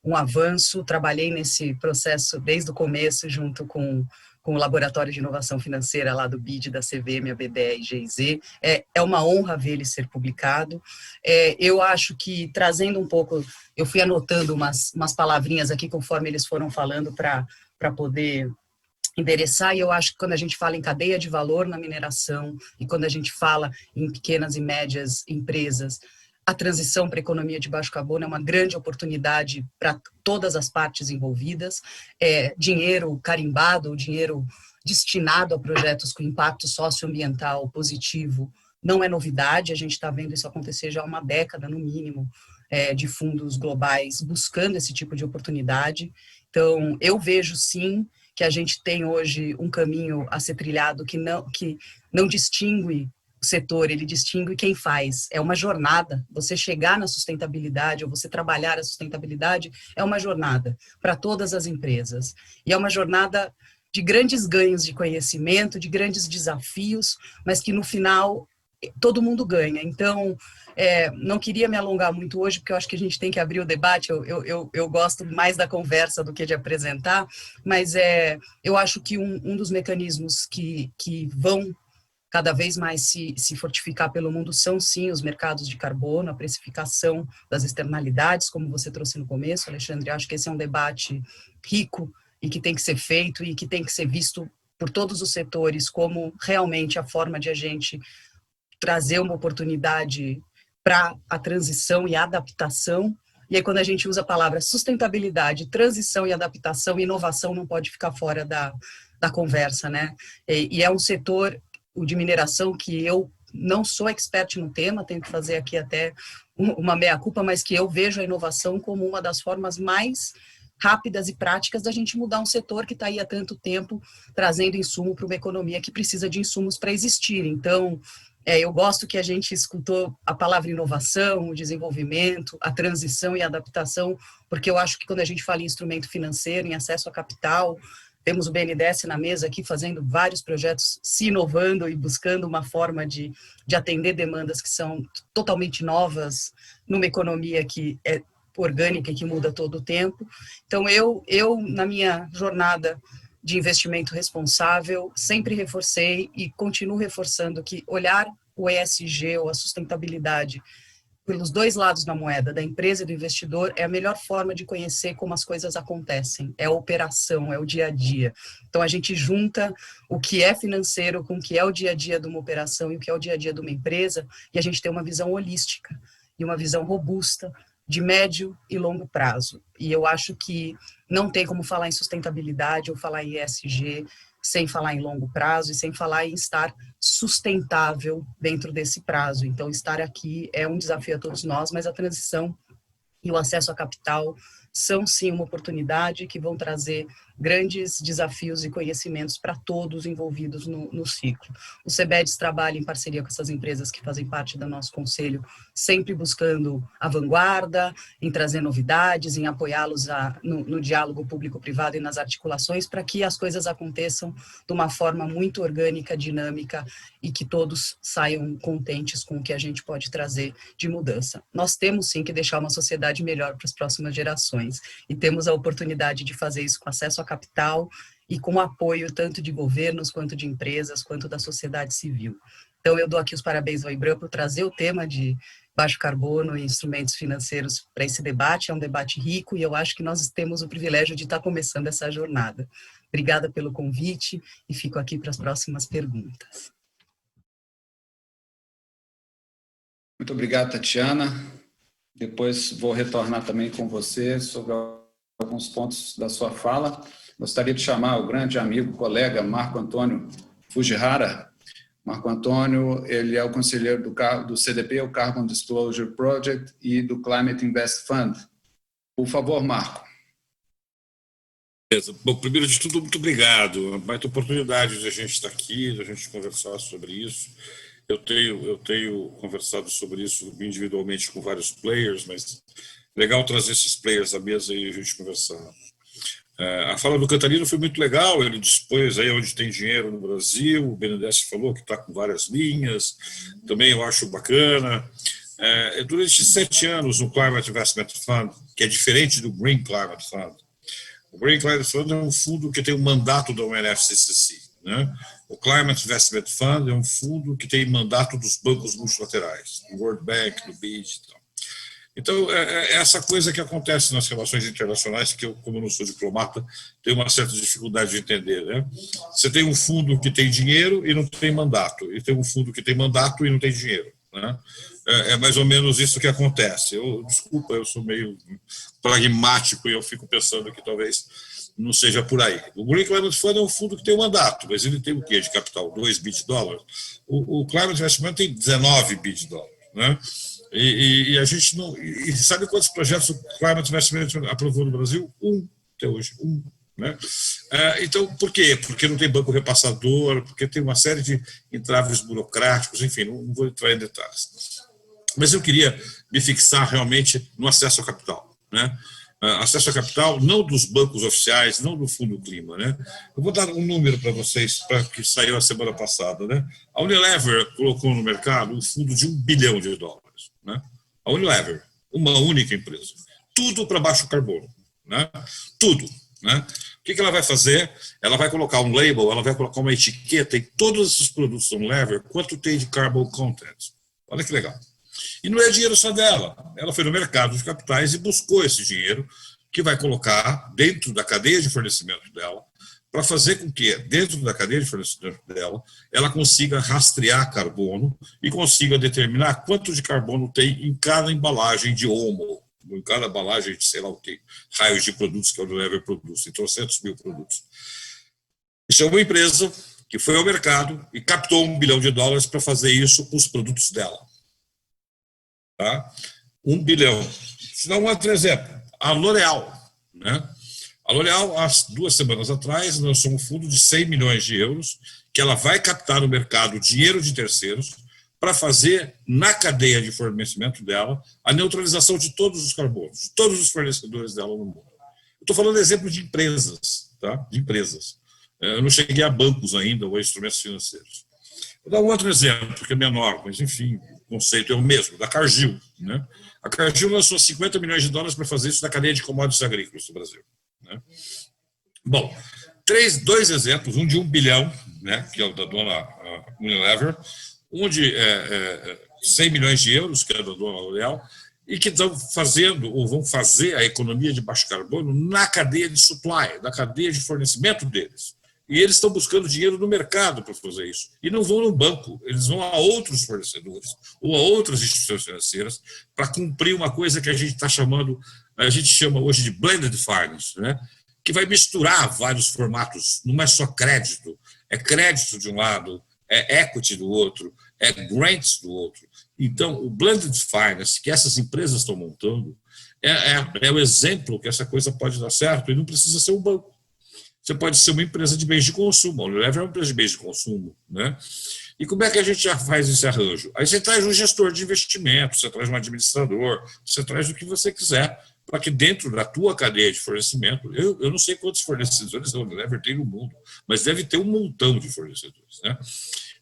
S8: um avanço. Trabalhei nesse processo desde o começo, junto com o Laboratório de Inovação Financeira lá do BID, da CVM, a BDE e GIZ. É uma honra ver ele ser publicado. Eu acho que, trazendo um pouco, eu fui anotando umas palavrinhas aqui conforme eles foram falando para poder endereçar, e eu acho que quando a gente fala em cadeia de valor na mineração e quando a gente fala em pequenas e médias empresas, a transição para a economia de baixo carbono é uma grande oportunidade para todas as partes envolvidas. Dinheiro carimbado, dinheiro destinado a projetos com impacto socioambiental positivo não é novidade, a gente está vendo isso acontecer já há uma década, no mínimo, de fundos globais buscando esse tipo de oportunidade. Então, eu vejo sim que a gente tem hoje um caminho a ser trilhado que não distingue o setor, ele distingue quem faz. É uma jornada. Você chegar na sustentabilidade ou você trabalhar a sustentabilidade é uma jornada para todas as empresas. E é uma jornada de grandes ganhos de conhecimento, de grandes desafios, mas que no final todo mundo ganha. Então, não queria me alongar muito hoje, porque eu acho que a gente tem que abrir o debate. Eu gosto mais da conversa do que de apresentar, mas eu acho que um dos mecanismos que vão cada vez mais se fortificar pelo mundo são, sim, os mercados de carbono, a precificação das externalidades, como você trouxe no começo, Alexandre. Eu acho que esse é um debate rico e que tem que ser feito e que tem que ser visto por todos os setores como realmente a forma de a gente trazer uma oportunidade para a transição e a adaptação. E aí, quando a gente usa a palavra sustentabilidade, transição e adaptação, inovação não pode ficar fora da conversa, né? E é um setor, o de mineração, que eu não sou expert no tema, tenho que fazer aqui até uma meia-culpa, mas que eu vejo a inovação como uma das formas mais rápidas e práticas da gente mudar um setor que está aí há tanto tempo trazendo insumo para uma economia que precisa de insumos para existir. Então, eu gosto que a gente escutou a palavra inovação, o desenvolvimento, a transição e a adaptação, porque eu acho que quando a gente fala em instrumento financeiro, em acesso a capital, temos o BNDES na mesa aqui fazendo vários projetos, se inovando e buscando uma forma de atender demandas que são totalmente novas numa economia que é orgânica e que muda todo o tempo. Então, eu na minha jornada de investimento responsável, sempre reforcei e continuo reforçando que olhar o ESG ou a sustentabilidade pelos dois lados da moeda, da empresa e do investidor, é a melhor forma de conhecer como as coisas acontecem. É a operação, é o dia a dia. Então, a gente junta o que é financeiro com o que é o dia a dia de uma operação e o que é o dia a dia de uma empresa, e a gente tem uma visão holística e uma visão robusta de médio e longo prazo. E eu acho que não tem como falar em sustentabilidade ou falar em ESG sem falar em longo prazo e sem falar em estar sustentável dentro desse prazo. Então, estar aqui é um desafio a todos nós, mas a transição e o acesso a capital são, sim, uma oportunidade que vão trazer grandes desafios e conhecimentos para todos envolvidos no ciclo. O CBEDS trabalha em parceria com essas empresas que fazem parte do nosso conselho, sempre buscando a vanguarda, em trazer novidades, em apoiá-los no diálogo público-privado e nas articulações, para que as coisas aconteçam de uma forma muito orgânica, dinâmica, e que todos saiam contentes com o que a gente pode trazer de mudança. Nós temos, sim, que deixar uma sociedade melhor para as próximas gerações, e temos a oportunidade de fazer isso com acesso a capital e com apoio tanto de governos, quanto de empresas, quanto da sociedade civil. Então, eu dou aqui os parabéns ao IBRAM por trazer o tema de baixo carbono e instrumentos financeiros para esse debate. É um debate rico e eu acho que nós temos o privilégio de estar começando essa jornada. Obrigada pelo convite e fico aqui para as próximas perguntas.
S6: Muito obrigado, Tatiana. Depois vou retornar também com você sobre alguns pontos da sua fala. Gostaria de chamar o grande amigo, colega Marco Antônio Fujihara, Marco Antônio, ele é o conselheiro do CDP, o Carbon Disclosure Project, e do Climate Invest Fund. Por favor, Marco.
S9: Bom, primeiro de tudo, muito obrigado. É uma baita oportunidade de a gente estar aqui, de a gente conversar sobre isso. Eu tenho conversado sobre isso individualmente com vários players, mas é legal trazer esses players à mesa e a gente conversar. A fala do Cantarino foi muito legal, ele dispôs aí onde tem dinheiro no Brasil, o BNDES falou que está com várias linhas, também eu acho bacana. Durante 7 anos, o Climate Investment Fund, que é diferente do Green Climate Fund, o Green Climate Fund é um fundo que tem um mandato da UNFCCC, né? O Climate Investment Fund é um fundo que tem mandato dos bancos multilaterais, do World Bank, do BID e tal. Então, é essa coisa que acontece nas relações internacionais, que eu, como eu não sou diplomata, tenho uma certa dificuldade de entender, né? Você tem um fundo que tem dinheiro e não tem mandato, e tem um fundo que tem mandato e não tem dinheiro, né? É mais ou menos isso que acontece. Desculpa, eu sou meio pragmático e eu fico pensando que talvez não seja por aí. O Green Climate Fund é um fundo que tem um mandato, mas ele tem o quê de capital? 2 bilhões de dólares. O Climate Investment tem 19 bilhões de dólares, né? E a gente não... E sabe quantos projetos o Climate Investment aprovou no Brasil? Até hoje, né? Então, por quê? Porque não tem banco repassador, porque tem uma série de entraves burocráticos, enfim, não vou entrar em detalhes. Mas eu queria me fixar realmente no acesso ao capital, né? Acesso ao capital não dos bancos oficiais, não do Fundo Clima, né? Eu vou dar um número para vocês, que saiu a semana passada, né? A Unilever colocou no mercado um fundo de $1 bilhão, né? A Unilever, uma única empresa, tudo para baixo carbono, né? Tudo, né? O que ela vai fazer? Ela vai colocar um label, ela vai colocar uma etiqueta em todos esses produtos da Unilever, quanto tem de carbon content. Olha que legal. E não é dinheiro só dela. Ela foi no mercado de capitais e buscou esse dinheiro que vai colocar dentro da cadeia de fornecimento dela, para fazer com que, dentro da cadeia de fornecimento dela, ela consiga rastrear carbono e consiga determinar quanto de carbono tem em cada embalagem de Omo, em cada embalagem de sei lá o que, raios de produtos que a Unilever produz, então 300 mil produtos. Isso é uma empresa que foi ao mercado e captou $1 bilhão para fazer isso com os produtos dela. Tá? 1 bilhão. Vou dar um outro exemplo. A L'Oréal, né? A L'Oréal, há 2 semanas atrás, lançou um fundo de 100 milhões de euros que ela vai captar no mercado dinheiro de terceiros para fazer, na cadeia de fornecimento dela, a neutralização de todos os carbonos, de todos os fornecedores dela no mundo. Eu estou falando exemplo de empresas, tá? De empresas. Eu não cheguei a bancos ainda ou a instrumentos financeiros. Vou dar um outro exemplo, que é menor, mas enfim, o conceito é o mesmo, da Cargill, né? A Cargill lançou $50 milhões para fazer isso na cadeia de commodities agrícolas do Brasil, né? Bom, 2 exemplos, um de 1 bilhão, né, que é o da dona Unilever, um de 100 milhões de euros, que é da dona L'Oréal, e que estão fazendo, ou vão fazer a economia de baixo carbono na cadeia de supply, na cadeia de fornecimento deles. E eles estão buscando dinheiro no mercado para fazer isso. E não vão no banco, eles vão a outros fornecedores ou a outras instituições financeiras para cumprir uma coisa que a gente está chamando, a gente chama hoje de blended finance, né? Que vai misturar vários formatos, não é só crédito, é crédito de um lado, é equity do outro, é grants do outro. Então, o blended finance que essas empresas estão montando é o exemplo que essa coisa pode dar certo e não precisa ser um banco. Você pode ser uma empresa de bens de consumo. A Unilever é uma empresa de bens de consumo, né? E como é que a gente já faz esse arranjo? Aí você traz um gestor de investimento, você traz um administrador, você traz o que você quiser, para que dentro da tua cadeia de fornecimento, eu não sei quantos fornecedores a Unilever tem no mundo, mas deve ter um montão de fornecedores, né?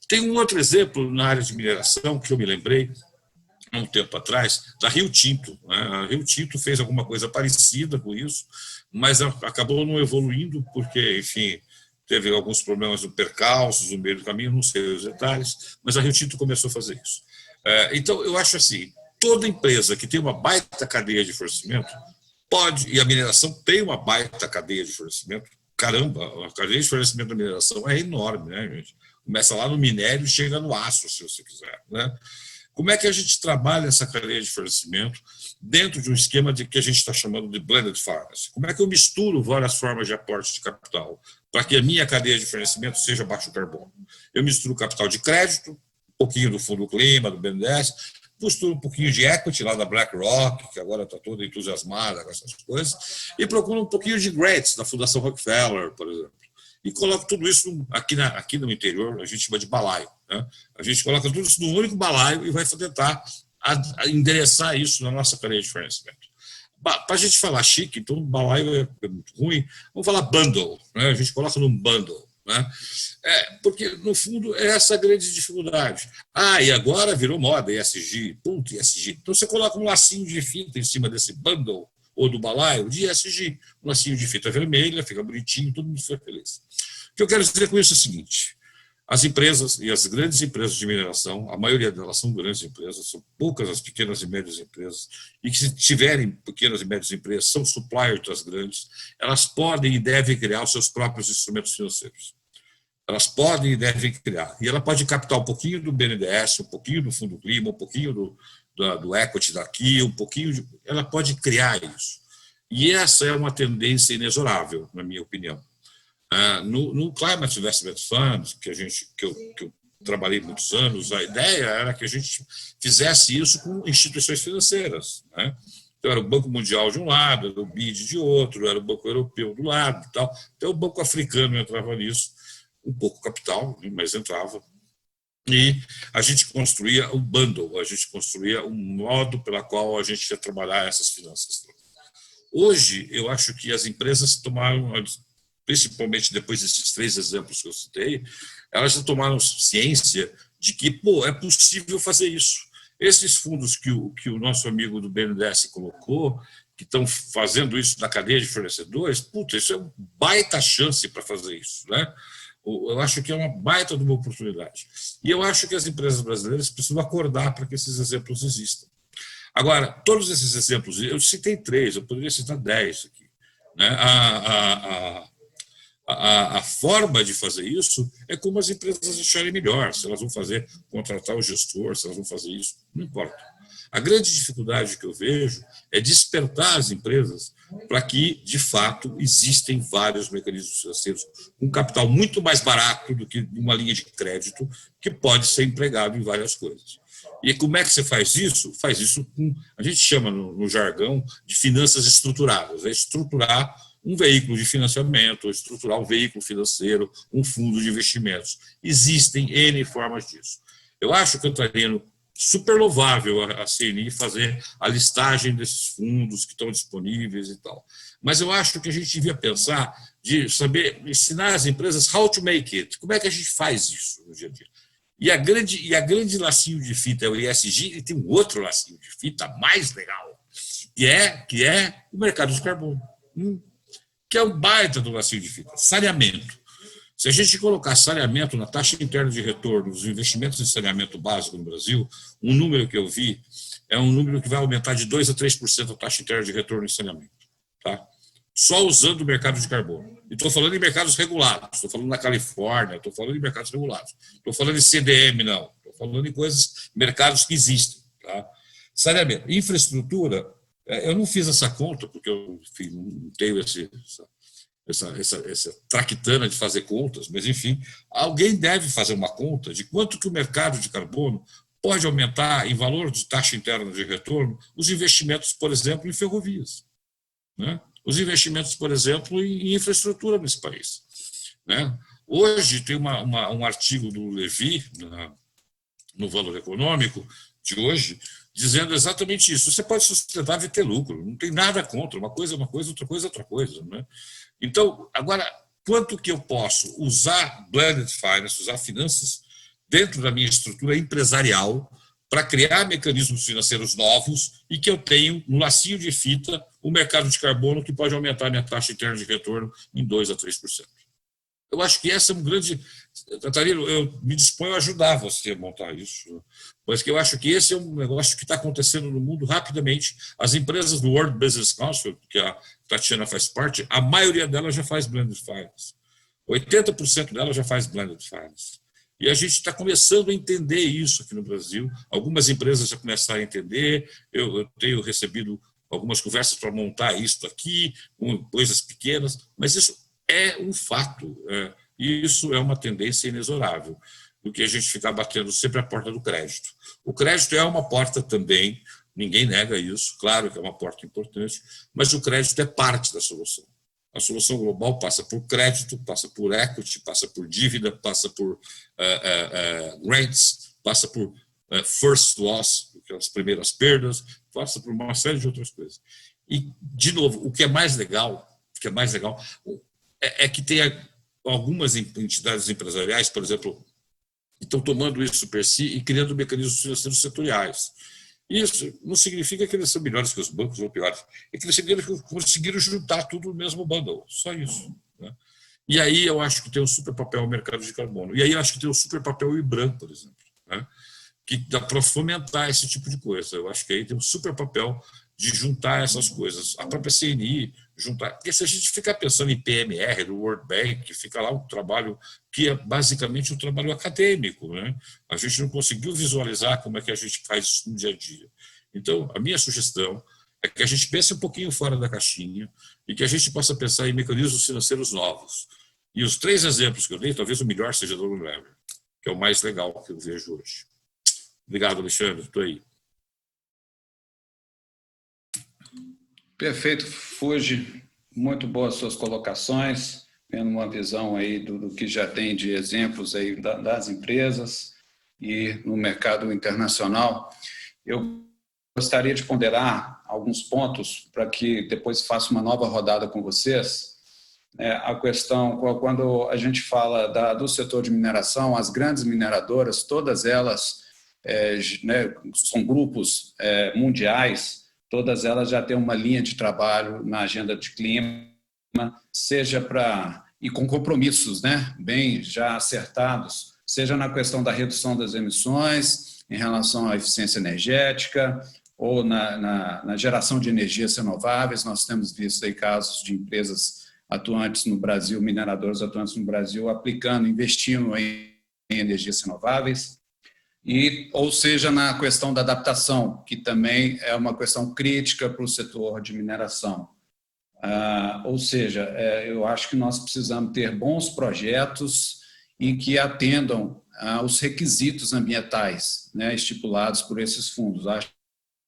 S9: Tem um outro exemplo na área de mineração que eu me lembrei, há um tempo atrás, da Rio Tinto, né? A Rio Tinto fez alguma coisa parecida com isso, mas acabou não evoluindo porque, enfim, teve alguns problemas no percalços, no meio do caminho, não sei os detalhes, mas a Rio Tinto começou a fazer isso. Então, eu acho assim, toda empresa que tem uma baita cadeia de fornecimento pode, e a mineração tem uma baita cadeia de fornecimento, caramba, a cadeia de fornecimento da mineração é enorme, né, gente? Começa lá no minério e chega no aço, se você quiser, né? Como é que a gente trabalha essa cadeia de fornecimento dentro de um esquema de que a gente está chamando de blended finance? Como é que eu misturo várias formas de aporte de capital para que a minha cadeia de fornecimento seja baixo carbono? Eu misturo capital de crédito, um pouquinho do Fundo Clima, do BNDES, misturo um pouquinho de equity lá da BlackRock, que agora está toda entusiasmada com essas coisas, e procuro um pouquinho de grants da Fundação Rockefeller, por exemplo. E coloco tudo isso aqui no interior, a gente chama de balaio. Né? A gente coloca tudo isso num único balaio e vai tentar a endereçar isso na nossa cadeia de fornecimento. Para a gente falar chique, então balaio é muito ruim, vamos falar bundle, né? A gente coloca num bundle. Né? Porque, no fundo, é essa a grande dificuldade. E agora virou moda, ESG, ESG. Então você coloca um lacinho de fita em cima desse bundle, ou do balaio, de ESG, um lacinho de fita vermelha, fica bonitinho, todo mundo fica feliz. O que eu quero dizer com isso é o seguinte: as empresas e as grandes empresas de mineração, a maioria delas são grandes empresas, são poucas as pequenas e médias empresas, e que se tiverem pequenas e médias empresas, são suppliers das grandes, elas podem e devem criar os seus próprios instrumentos financeiros. Elas podem e devem criar. E ela pode captar um pouquinho do BNDES, um pouquinho do Fundo Clima, um pouquinho do equity daqui, um pouquinho ela pode criar isso. E essa é uma tendência inexorável, na minha opinião. No Climate Investment Fund, que eu trabalhei muitos anos, a ideia era que a gente fizesse isso com instituições financeiras. Né? Então, era o Banco Mundial de um lado, era o BID de outro, era o Banco Europeu do lado, tal. Até o Banco Africano entrava nisso, um pouco capital, mas entrava. E a gente construía um bundle, a gente construía um modo pela qual a gente ia trabalhar essas finanças. Hoje, eu acho que as empresas tomaram, principalmente depois desses 3 exemplos que eu citei, elas já tomaram ciência de que é possível fazer isso. Esses fundos que o nosso amigo do BNDES colocou, que estão fazendo isso na cadeia de fornecedores, isso é uma baita chance para fazer isso, né? Eu acho que é uma baita de uma oportunidade. E eu acho que as empresas brasileiras precisam acordar para que esses exemplos existam. Agora, todos esses exemplos, eu citei 3, eu poderia citar 10 aqui. Né? A forma de fazer isso é como as empresas acharem melhor, se elas vão contratar o gestor, se elas vão fazer isso, não importa. A grande dificuldade que eu vejo é despertar as empresas para que, de fato, existem vários mecanismos financeiros com capital muito mais barato do que uma linha de crédito que pode ser empregado em várias coisas. E como é que você faz isso? Faz isso com, a gente chama no jargão de finanças estruturadas, é estruturar um veículo de financiamento, estruturar um veículo financeiro, um fundo de investimentos. Existem N formas disso. Eu acho que eu estaria super louvável a CNI fazer a listagem desses fundos que estão disponíveis e tal. Mas eu acho que a gente devia pensar de saber ensinar as empresas how to make it. Como é que a gente faz isso no dia a dia? E a grande lacinho de fita é o ESG, e tem um outro lacinho de fita mais legal, que é o mercado de carbono, que é o baita do lacinho de fita, saneamento. Se a gente colocar saneamento na taxa interna de retorno dos investimentos em saneamento básico no Brasil, um número que eu vi é um número que vai aumentar de 2% a 3% a taxa interna de retorno em saneamento. Tá? Só usando o mercado de carbono. E estou falando em mercados regulados, estou falando na Califórnia, estou falando em mercados regulados. Estou falando em CDM, não. Estou falando em mercados que existem. Tá? Saneamento. Infraestrutura, eu não fiz essa conta, porque eu não tenho essa traquitana de fazer contas, mas, enfim, alguém deve fazer uma conta de quanto que o mercado de carbono pode aumentar em valor de taxa interna de retorno os investimentos, por exemplo, em ferrovias, né? Os investimentos, por exemplo, em infraestrutura nesse país. Né? Hoje tem um artigo do Levi, no Valor Econômico, de hoje, dizendo exatamente isso. Você pode sustentar e ter lucro, não tem nada contra, uma coisa é uma coisa, outra coisa é outra coisa. Né? Então, agora, quanto que eu posso usar blended finance, usar finanças dentro da minha estrutura empresarial para criar mecanismos financeiros novos e que eu tenho no lacinho de fita o mercado de carbono que pode aumentar a minha taxa interna de retorno em 2% a 3%. Eu acho que essa é um grande... Catarina, eu me disponho a ajudar você a montar isso, mas que eu acho que esse é um negócio que está acontecendo no mundo rapidamente. As empresas do World Business Council, que a Tatiana faz parte, a maioria delas já faz blended finance. 80% delas já faz blended finance. E a gente está começando a entender isso aqui no Brasil. Algumas empresas já começaram a entender. Eu tenho recebido algumas conversas para montar isso aqui, coisas pequenas, mas isso é um fato. E isso é uma tendência inexorável, do que a gente ficar batendo sempre a porta do crédito. O crédito é uma porta também, ninguém nega isso, claro que é uma porta importante, mas o crédito é parte da solução. A solução global passa por crédito, passa por equity, passa por dívida, passa por grants, passa por first loss, as primeiras perdas, passa por uma série de outras coisas. E, de novo, o que é mais legal é que tem algumas entidades empresariais, por exemplo, que estão tomando isso per si e criando mecanismos financeiros setoriais. Isso não significa que eles são melhores que os bancos ou piores, é que eles conseguiram juntar tudo no mesmo bundle, só isso. Né? E aí eu acho que tem um super papel o mercado de carbono. E aí eu acho que tem um super papel o IBRAM, por exemplo, né? Que dá para fomentar esse tipo de coisa. Eu acho que aí tem um super papel de juntar essas coisas. A própria CNI juntar. Porque se a gente ficar pensando em PMR do World Bank, fica lá um trabalho que é basicamente um trabalho acadêmico, né? A gente não conseguiu visualizar como é que a gente faz isso no dia a dia. Então, a minha sugestão é que a gente pense um pouquinho fora da caixinha e que a gente possa pensar em mecanismos financeiros novos. E os 3 exemplos que eu dei, talvez o melhor seja do Lever, que é o mais legal que eu vejo hoje. Obrigado, Alexandre. Estou aí.
S6: Perfeito, Fuji. Muito boas suas colocações, tendo uma visão aí do que já tem de exemplos aí das empresas e no mercado internacional. Eu gostaria de ponderar alguns pontos para que depois faça uma nova rodada com vocês. A questão, quando a gente fala do setor de mineração, as grandes mineradoras, todas elas são grupos mundiais, todas elas já têm uma linha de trabalho na agenda de clima, seja e com compromissos, né, bem já acertados, seja na questão da redução das emissões, em relação à eficiência energética, ou na geração de energias renováveis. Nós temos visto aí casos de empresas atuantes no Brasil, mineradoras atuantes no Brasil, aplicando, investindo em energias renováveis. Ou seja, na questão da adaptação, que também é uma questão crítica para o setor de mineração. Ou seja, eu acho que nós precisamos ter bons projetos e que atendam aos requisitos ambientais, né, estipulados por esses fundos. Acho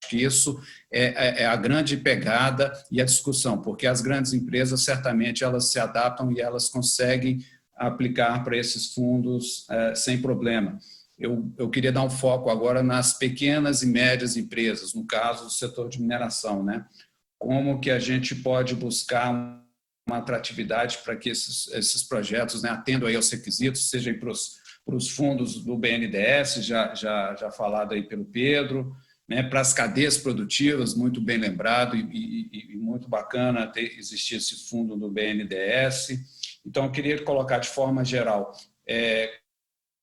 S6: que isso é a grande pegada e a discussão, porque as grandes empresas, certamente, elas se adaptam e elas conseguem aplicar para esses fundos sem problema. Eu queria dar um foco agora nas pequenas e médias empresas, no caso do setor de mineração, né? Como que a gente pode buscar uma atratividade para que esses projetos, né, atendam aí aos requisitos, seja para os fundos do BNDES, já falado aí pelo Pedro, né, para as cadeias produtivas, muito bem lembrado e muito bacana existir esse fundo do BNDES. Então, eu queria colocar de forma geral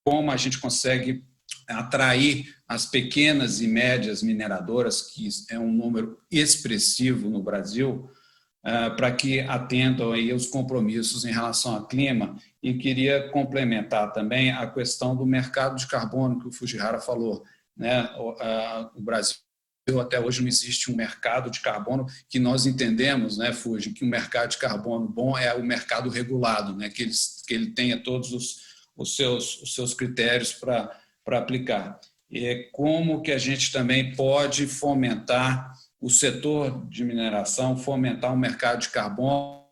S6: como a gente consegue atrair as pequenas e médias mineradoras, que é um número expressivo no Brasil, para que atendam aí os compromissos em relação ao clima. E queria complementar também a questão do mercado de carbono, que o Fujihara falou, né? O Brasil, até hoje, não existe um mercado de carbono que nós entendemos, né, Fuji, que o mercado de carbono bom é o mercado regulado, né? Que ele tenha todos os seus critérios para aplicar. E como que a gente também pode fomentar o setor de mineração, fomentar o mercado de carbono.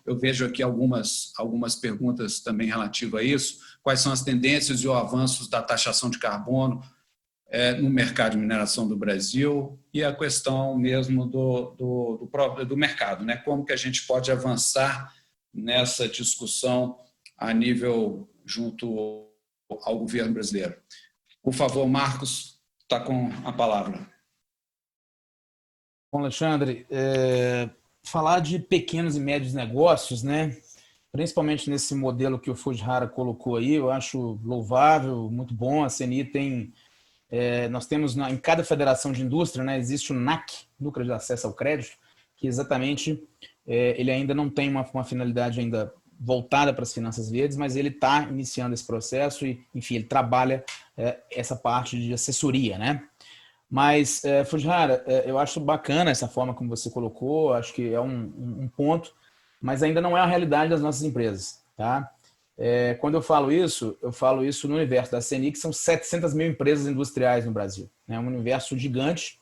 S6: Eu vejo aqui algumas perguntas também relativas a isso. Quais são as tendências e os avanços da taxação de carbono no mercado de mineração do Brasil e a questão mesmo do mercado, né? Como que a gente pode avançar nessa discussão a nível junto ao governo brasileiro. Por favor, Marcos, está com a palavra.
S5: Bom, Alexandre, falar de pequenos e médios negócios, né, principalmente nesse modelo que o Fujihara colocou aí, eu acho louvável, muito bom. A CNI tem, nós temos em cada federação de indústria, né, existe o NAC, Núcleo de Acesso ao Crédito, que exatamente ele ainda não tem uma finalidade ainda voltada para as finanças verdes, mas ele está iniciando esse processo e, enfim, ele trabalha essa parte de assessoria, né? Mas, Fujihara, eu acho bacana essa forma como você colocou, acho que é um ponto, mas ainda não é a realidade das nossas empresas, tá? Quando eu falo isso no universo da CNI, que são 700 mil empresas industriais no Brasil, né? Um universo gigante.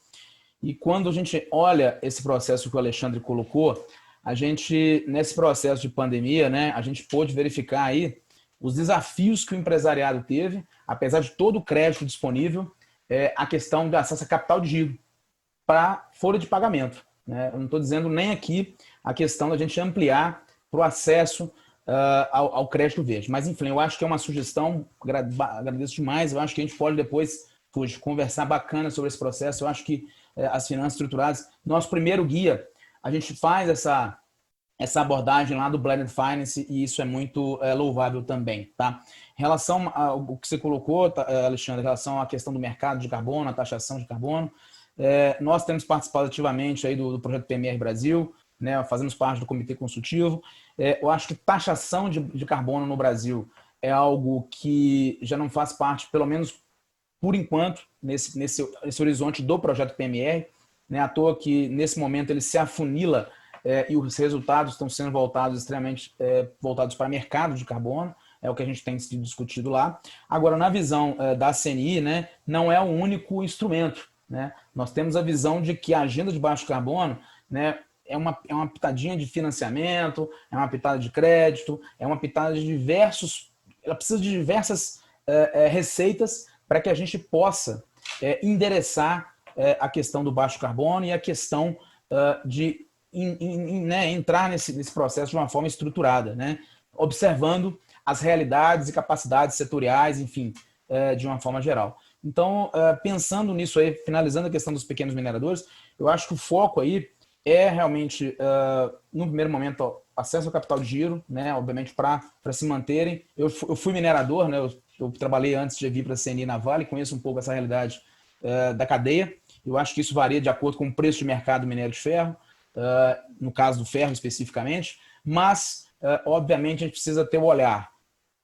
S5: E quando a gente olha esse processo que o Alexandre colocou, a gente, nesse processo de pandemia, né, a gente pôde verificar aí os desafios que o empresariado teve, apesar de todo o crédito disponível, a questão do acesso a capital de giro para folha de pagamento, né? Eu não estou dizendo nem aqui a questão da gente ampliar para o acesso ao crédito verde. Mas, enfim, eu acho que é uma sugestão, agradeço demais, eu acho que a gente pode depois conversar bacana sobre esse processo. Eu acho que as finanças estruturadas, nosso primeiro guia, a gente faz essa abordagem lá do Blended Finance e isso é muito louvável também, tá? Em relação ao que você colocou, Alexandre, em relação à questão do mercado de carbono, a taxação de carbono, nós temos participado ativamente aí do projeto PMR Brasil, né? Fazemos parte do comitê consultivo. Eu acho que taxação de carbono no Brasil é algo que já não faz parte, pelo menos por enquanto, nesse horizonte do projeto PMR, né? À toa que nesse momento ele se afunila e os resultados estão sendo extremamente voltados para mercado de carbono, é o que a gente tem sido discutido lá. Agora, na visão da CNI, né, não é o único instrumento, né? Nós temos a visão de que a agenda de baixo carbono, né, é uma pitadinha de financiamento, é uma pitada de crédito, é uma pitada de ela precisa de diversas receitas para que a gente possa endereçar a questão do baixo carbono e a questão de entrar nesse processo de uma forma estruturada, né? Observando as realidades e capacidades setoriais, enfim, de uma forma geral. Então, pensando nisso aí, finalizando a questão dos pequenos mineradores, eu acho que o foco aí é realmente, no primeiro momento, acesso ao capital de giro, né? Obviamente, para se manterem. Eu fui minerador, né? Eu trabalhei antes de vir para a CNI na Vale, conheço um pouco essa realidade da cadeia. Eu acho que isso varia de acordo com o preço de mercado do minério de ferro, no caso do ferro especificamente, mas, obviamente, a gente precisa ter o olhar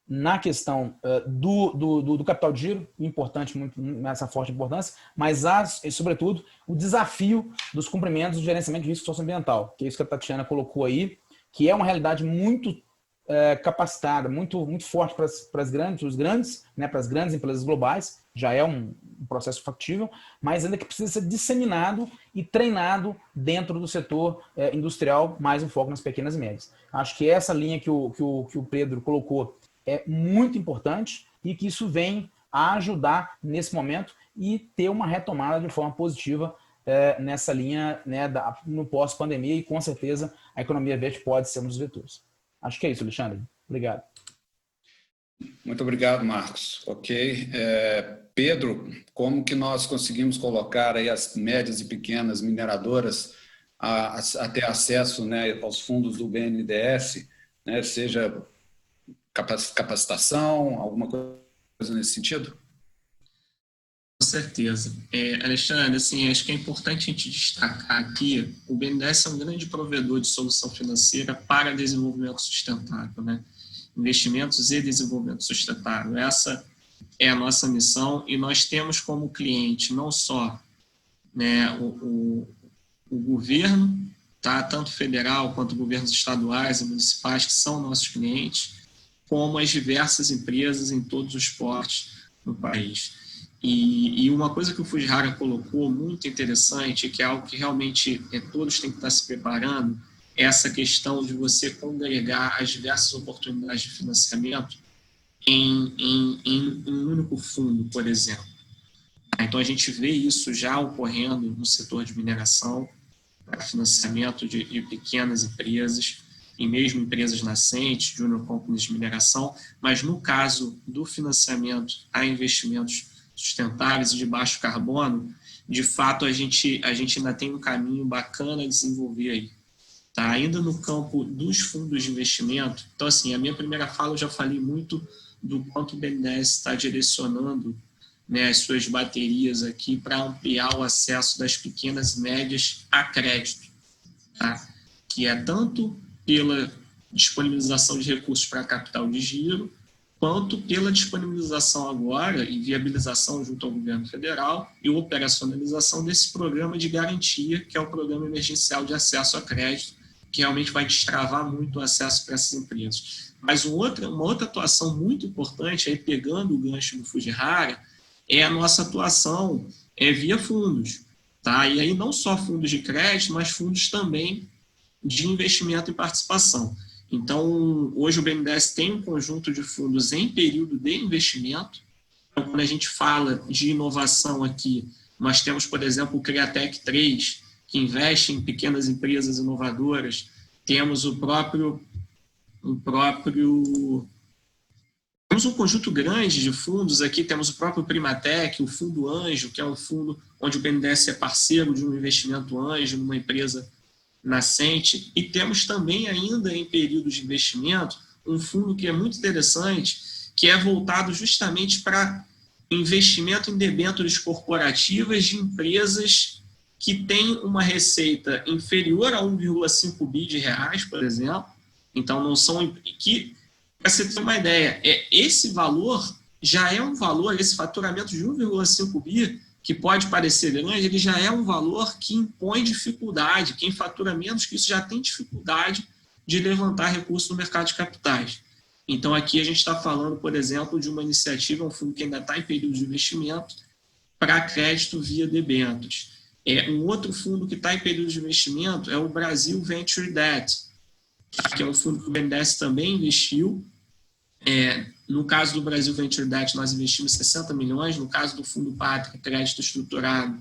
S5: na questão do capital de giro, importante, muito nessa forte importância, mas, sobretudo, o desafio dos cumprimentos do gerenciamento de risco socioambiental, que é isso que a Tatiana colocou aí, que é uma realidade muito capacitada, muito forte para as grandes, né, para as grandes empresas globais, já é um processo factível, mas ainda que precisa ser disseminado e treinado dentro do setor industrial, mais um foco nas pequenas e médias. Acho que essa linha que o Pedro colocou é muito importante e que isso vem a ajudar nesse momento e ter uma retomada de forma positiva nessa linha, né, no pós-pandemia, e com certeza a economia verde pode ser um dos vetores. Acho que é isso, Alexandre. Obrigado.
S6: Muito obrigado, Marcos. Ok. Pedro, como que nós conseguimos colocar aí as médias e pequenas mineradoras a ter acesso, né, aos fundos do BNDES, né, seja capacitação, alguma coisa nesse sentido?
S7: Com certeza. Alexandre, assim, acho que é importante a gente destacar aqui, o BNDES é um grande provedor de solução financeira para desenvolvimento sustentável, né? Investimentos e desenvolvimento sustentável. Essa é a nossa missão e nós temos como cliente não só, né, o governo, tá, tanto federal quanto governos estaduais e municipais, que são nossos clientes, como as diversas empresas em todos os portos no país. E uma coisa que o Fujihara colocou muito interessante, que é algo que realmente todos têm que estar se preparando, é essa questão de você congregar as diversas oportunidades de financiamento em um único fundo, por exemplo. Então, a gente vê isso já ocorrendo no setor de mineração, para financiamento de pequenas empresas, e mesmo empresas nascentes, junior companies de mineração, mas no caso do financiamento a investimentos sustentáveis e de baixo carbono, de fato a gente ainda tem um caminho bacana a desenvolver aí. Tá? Ainda no campo dos fundos de investimento, então assim, a minha primeira fala eu já falei muito do quanto o BNDES está direcionando, né, as suas baterias aqui para ampliar o acesso das pequenas e médias a crédito, tá? Que é tanto disponibilização de recursos para capital de giro, quanto pela disponibilização agora e viabilização junto ao governo federal e operacionalização desse programa de garantia, que é o Programa Emergencial de Acesso a Crédito, que realmente vai destravar muito o acesso para essas empresas. Mas uma outra atuação muito importante, aí pegando o gancho do Fujihara, é a nossa atuação via fundos. Tá? E aí não só fundos de crédito, mas fundos também de investimento e participação. Então, hoje o BNDES tem um conjunto de fundos em período de investimento. Então, quando a gente fala de inovação aqui, nós temos, por exemplo, o Criatec 3, que investe em pequenas empresas inovadoras. Temos temos um conjunto grande de fundos aqui, temos o próprio Primatec, o Fundo Anjo, que é um fundo onde o BNDES é parceiro de um investimento anjo numa empresa nascente, e temos também ainda em período de investimento um fundo que é muito interessante, que é voltado justamente para investimento em debêntures corporativas de empresas que têm uma receita inferior a 1,5 bi de reais, por exemplo. Então, não são... Para você ter uma ideia, esse valor já é um valor, esse faturamento de 1,5 bi, que pode parecer grande, ele já é um valor que impõe dificuldade. Quem fatura menos que isso já tem dificuldade de levantar recursos no mercado de capitais. Então, aqui a gente está falando, por exemplo, de uma iniciativa, um fundo que ainda está em período de investimento, para crédito via debêntures. Um outro fundo que está em período de investimento é o Brasil Venture Debt, que é um fundo que o BNDES também investiu. No caso do Brasil Venture Debt, nós investimos 60 milhões. No caso do Fundo Pátria, crédito estruturado,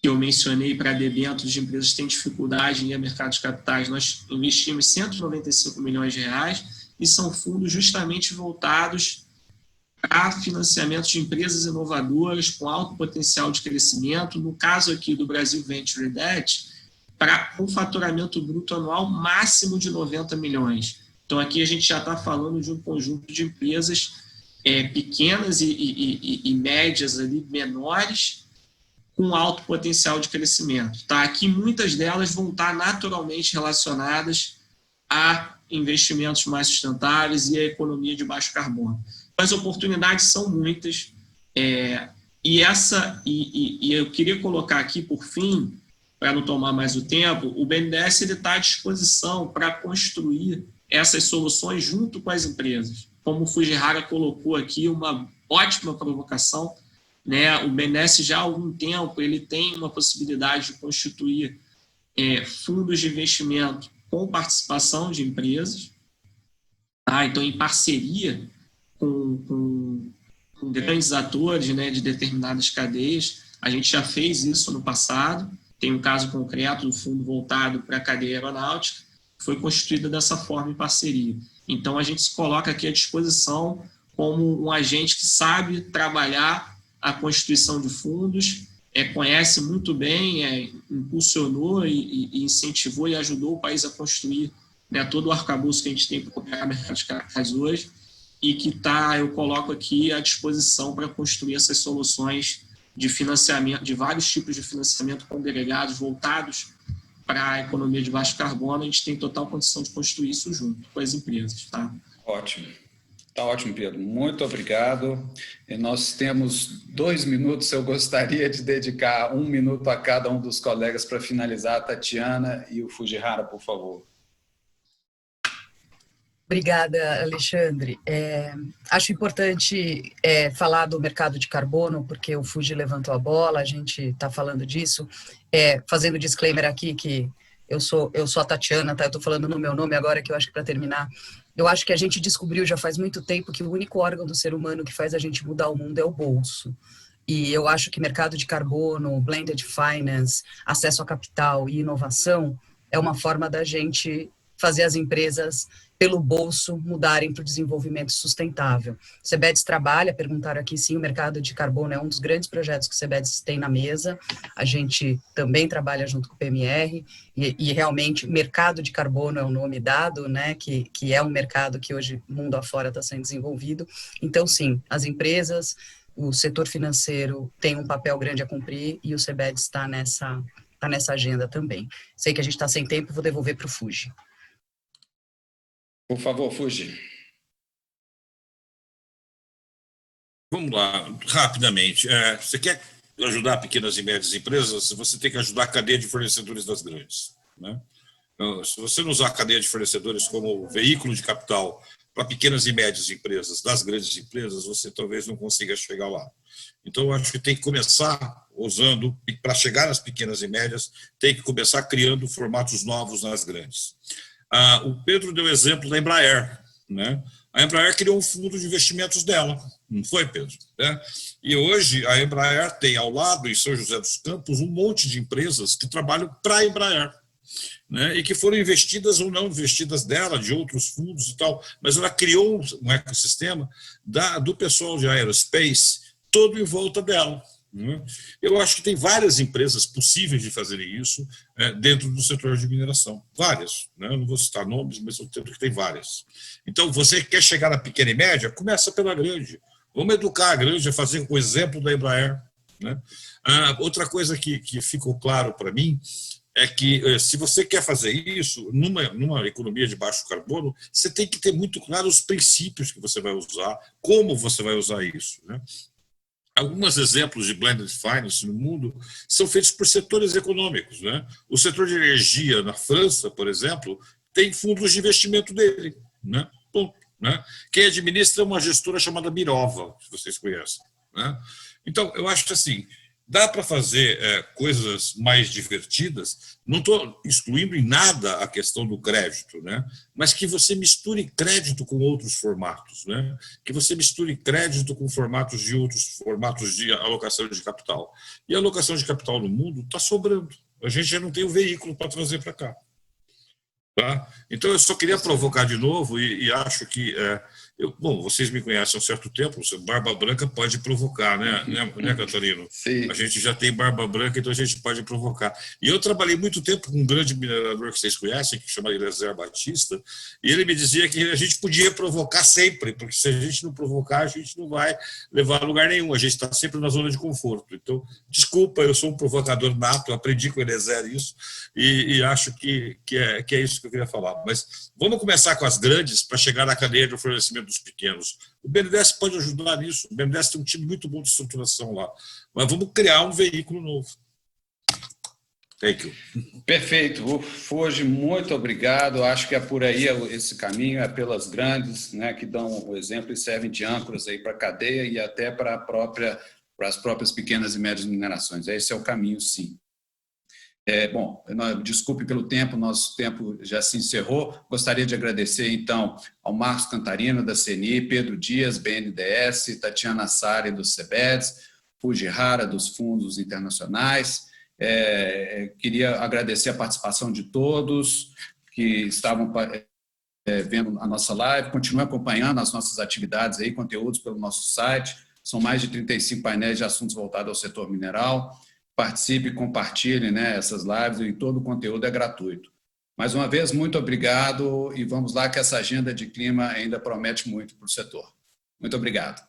S7: que eu mencionei para debêntures de empresas que têm dificuldade em ir ao mercado de capitais, nós investimos 195 milhões de reais, e são fundos justamente voltados a financiamento de empresas inovadoras com alto potencial de crescimento. No caso aqui do Brasil Venture Debt, para um faturamento bruto anual máximo de 90 milhões. Então, aqui a gente já está falando de um conjunto de empresas pequenas e médias, ali, menores, com alto potencial de crescimento. Tá? Aqui, muitas delas vão estar naturalmente relacionadas a investimentos mais sustentáveis e a economia de baixo carbono. As oportunidades são muitas, e eu queria colocar aqui, por fim, para não tomar mais o tempo, o BNDES está à disposição para construir essas soluções junto com as empresas. Como o Fujihara colocou aqui, uma ótima provocação, né? O BNDES já há algum tempo ele tem uma possibilidade de constituir fundos de investimento com participação de empresas, tá? Então, em parceria com grandes atores, né, de determinadas cadeias. A gente já fez isso no passado. Tem um caso concreto do fundo voltado para a cadeia aeronáutica, que foi constituída dessa forma em parceria. Então, a gente se coloca aqui à disposição como um agente que sabe trabalhar a constituição de fundos, conhece muito bem, impulsionou e incentivou e ajudou o país a construir, né, todo o arcabouço que a gente tem para operar no mercado de capitais hoje, e que eu coloco aqui à disposição para construir essas soluções de financiamento, de vários tipos de financiamento congregados, voltados para a economia de baixo carbono. A gente tem total condição de construir isso junto com as empresas. Tá?
S6: Ótimo. Está ótimo, Pedro. Muito obrigado. E nós temos 2 minutos. Eu gostaria de dedicar 1 minuto a cada um dos colegas para finalizar. A Tatiana e o Fujihara, por favor.
S8: Obrigada, Alexandre. Acho importante falar do mercado de carbono, porque o Fuji levantou a bola, a gente está falando disso. Fazendo disclaimer aqui que eu sou a Tatiana, tá? Eu estou falando no meu nome agora, que eu acho que para terminar, eu acho que a gente descobriu já faz muito tempo que o único órgão do ser humano que faz a gente mudar o mundo é o bolso. E eu acho que mercado de carbono, blended finance, acesso a capital e inovação é uma forma da gente fazer as empresas pelo bolso mudarem para o desenvolvimento sustentável. O CBEDS trabalha, perguntaram aqui, sim, o mercado de carbono é um dos grandes projetos que o CBEDS tem na mesa. A gente também trabalha junto com o PMR e realmente mercado de carbono é o nome dado, né, que é um mercado que hoje, mundo afora, está sendo desenvolvido. Então, sim, as empresas, o setor financeiro tem um papel grande a cumprir e o CBEDS está nessa agenda também. Sei que a gente está sem tempo, vou devolver para o Fuji.
S6: Por favor, Fuji.
S9: Vamos lá, rapidamente. Você quer ajudar pequenas e médias empresas, você tem que ajudar a cadeia de fornecedores das grandes, né? Então, se você não usar a cadeia de fornecedores como veículo de capital para pequenas e médias empresas, das grandes empresas, você talvez não consiga chegar lá. Então, eu acho que tem que começar usando, para chegar nas pequenas e médias, tem que começar criando formatos novos nas grandes. O Pedro deu exemplo da Embraer, né? A Embraer criou um fundo de investimentos dela, não foi, Pedro? E hoje a Embraer tem ao lado, em São José dos Campos, um monte de empresas que trabalham para a Embraer, né? E que foram investidas ou não investidas dela, de outros fundos e tal, mas ela criou um ecossistema do pessoal de aerospace todo em volta dela. Eu acho que tem várias empresas possíveis de fazerem isso dentro do setor de mineração. Várias, né? Eu não vou citar nomes, mas eu entendo que tem várias. Então, você quer chegar na pequena e média? Começa pela grande. Vamos educar a grande a fazer o exemplo da Embraer, né? Outra coisa que ficou claro para mim é que, se você quer fazer isso, numa economia de baixo carbono, você tem que ter muito claro os princípios que você vai usar, como você vai usar isso, né? Alguns exemplos de blended finance no mundo são feitos por setores econômicos, né? O setor de energia na França, por exemplo, tem fundos de investimento dele, né? Ponto, né? Quem administra é uma gestora chamada Mirova, se vocês conhecem, né? Então, eu acho que assim, dá para fazer coisas mais divertidas. Não estou excluindo em nada a questão do crédito, né? Mas que você misture crédito com outros formatos, né? Que você misture crédito com formatos de outros formatos de alocação de capital. E a alocação de capital no mundo está sobrando. A gente já não tem o veículo para trazer para cá. Tá? Então, eu só queria provocar de novo e acho que... bom, vocês me conhecem há um certo tempo, barba branca pode provocar, né, Catarino?
S6: Sim.
S9: A gente já tem barba branca, então a gente pode provocar. E eu trabalhei muito tempo com um grande minerador que vocês conhecem, que chama Eliezer Batista, e ele me dizia que a gente podia provocar sempre, porque se a gente não provocar, a gente não vai levar a lugar nenhum, a gente está sempre na zona de conforto. Então, desculpa, eu sou um provocador nato, aprendi com o Eliezer isso, e acho que é isso que eu queria falar. Mas vamos começar com as grandes para chegar na cadeia de oferecimento dos pequenos. O BNDES pode ajudar nisso. O BNDES tem um time muito bom de estruturação lá. Mas vamos criar um veículo novo. Thank you.
S6: Perfeito. Fuji, muito obrigado. Acho que é por aí esse caminho, é pelas grandes, né, que dão o exemplo e servem de âncoras aí para a cadeia e até para as próprias pequenas e médias minerações. Esse é o caminho, sim. Bom, desculpe pelo tempo, nosso tempo já se encerrou. Gostaria de agradecer, então, ao Marcos Cantarino, da CNI, Pedro Dias, BNDES, Tatiana Sari, do CEBEDS, Fujihara, dos fundos internacionais. Queria agradecer a participação de todos que estavam vendo a nossa live. Continuem acompanhando as nossas atividades, aí, conteúdos pelo nosso site. São mais de 35 painéis de assuntos voltados ao setor mineral. Participe, compartilhe, né, essas lives e todo o conteúdo é gratuito. Mais uma vez, muito obrigado e vamos lá que essa agenda de clima ainda promete muito para o setor. Muito obrigado.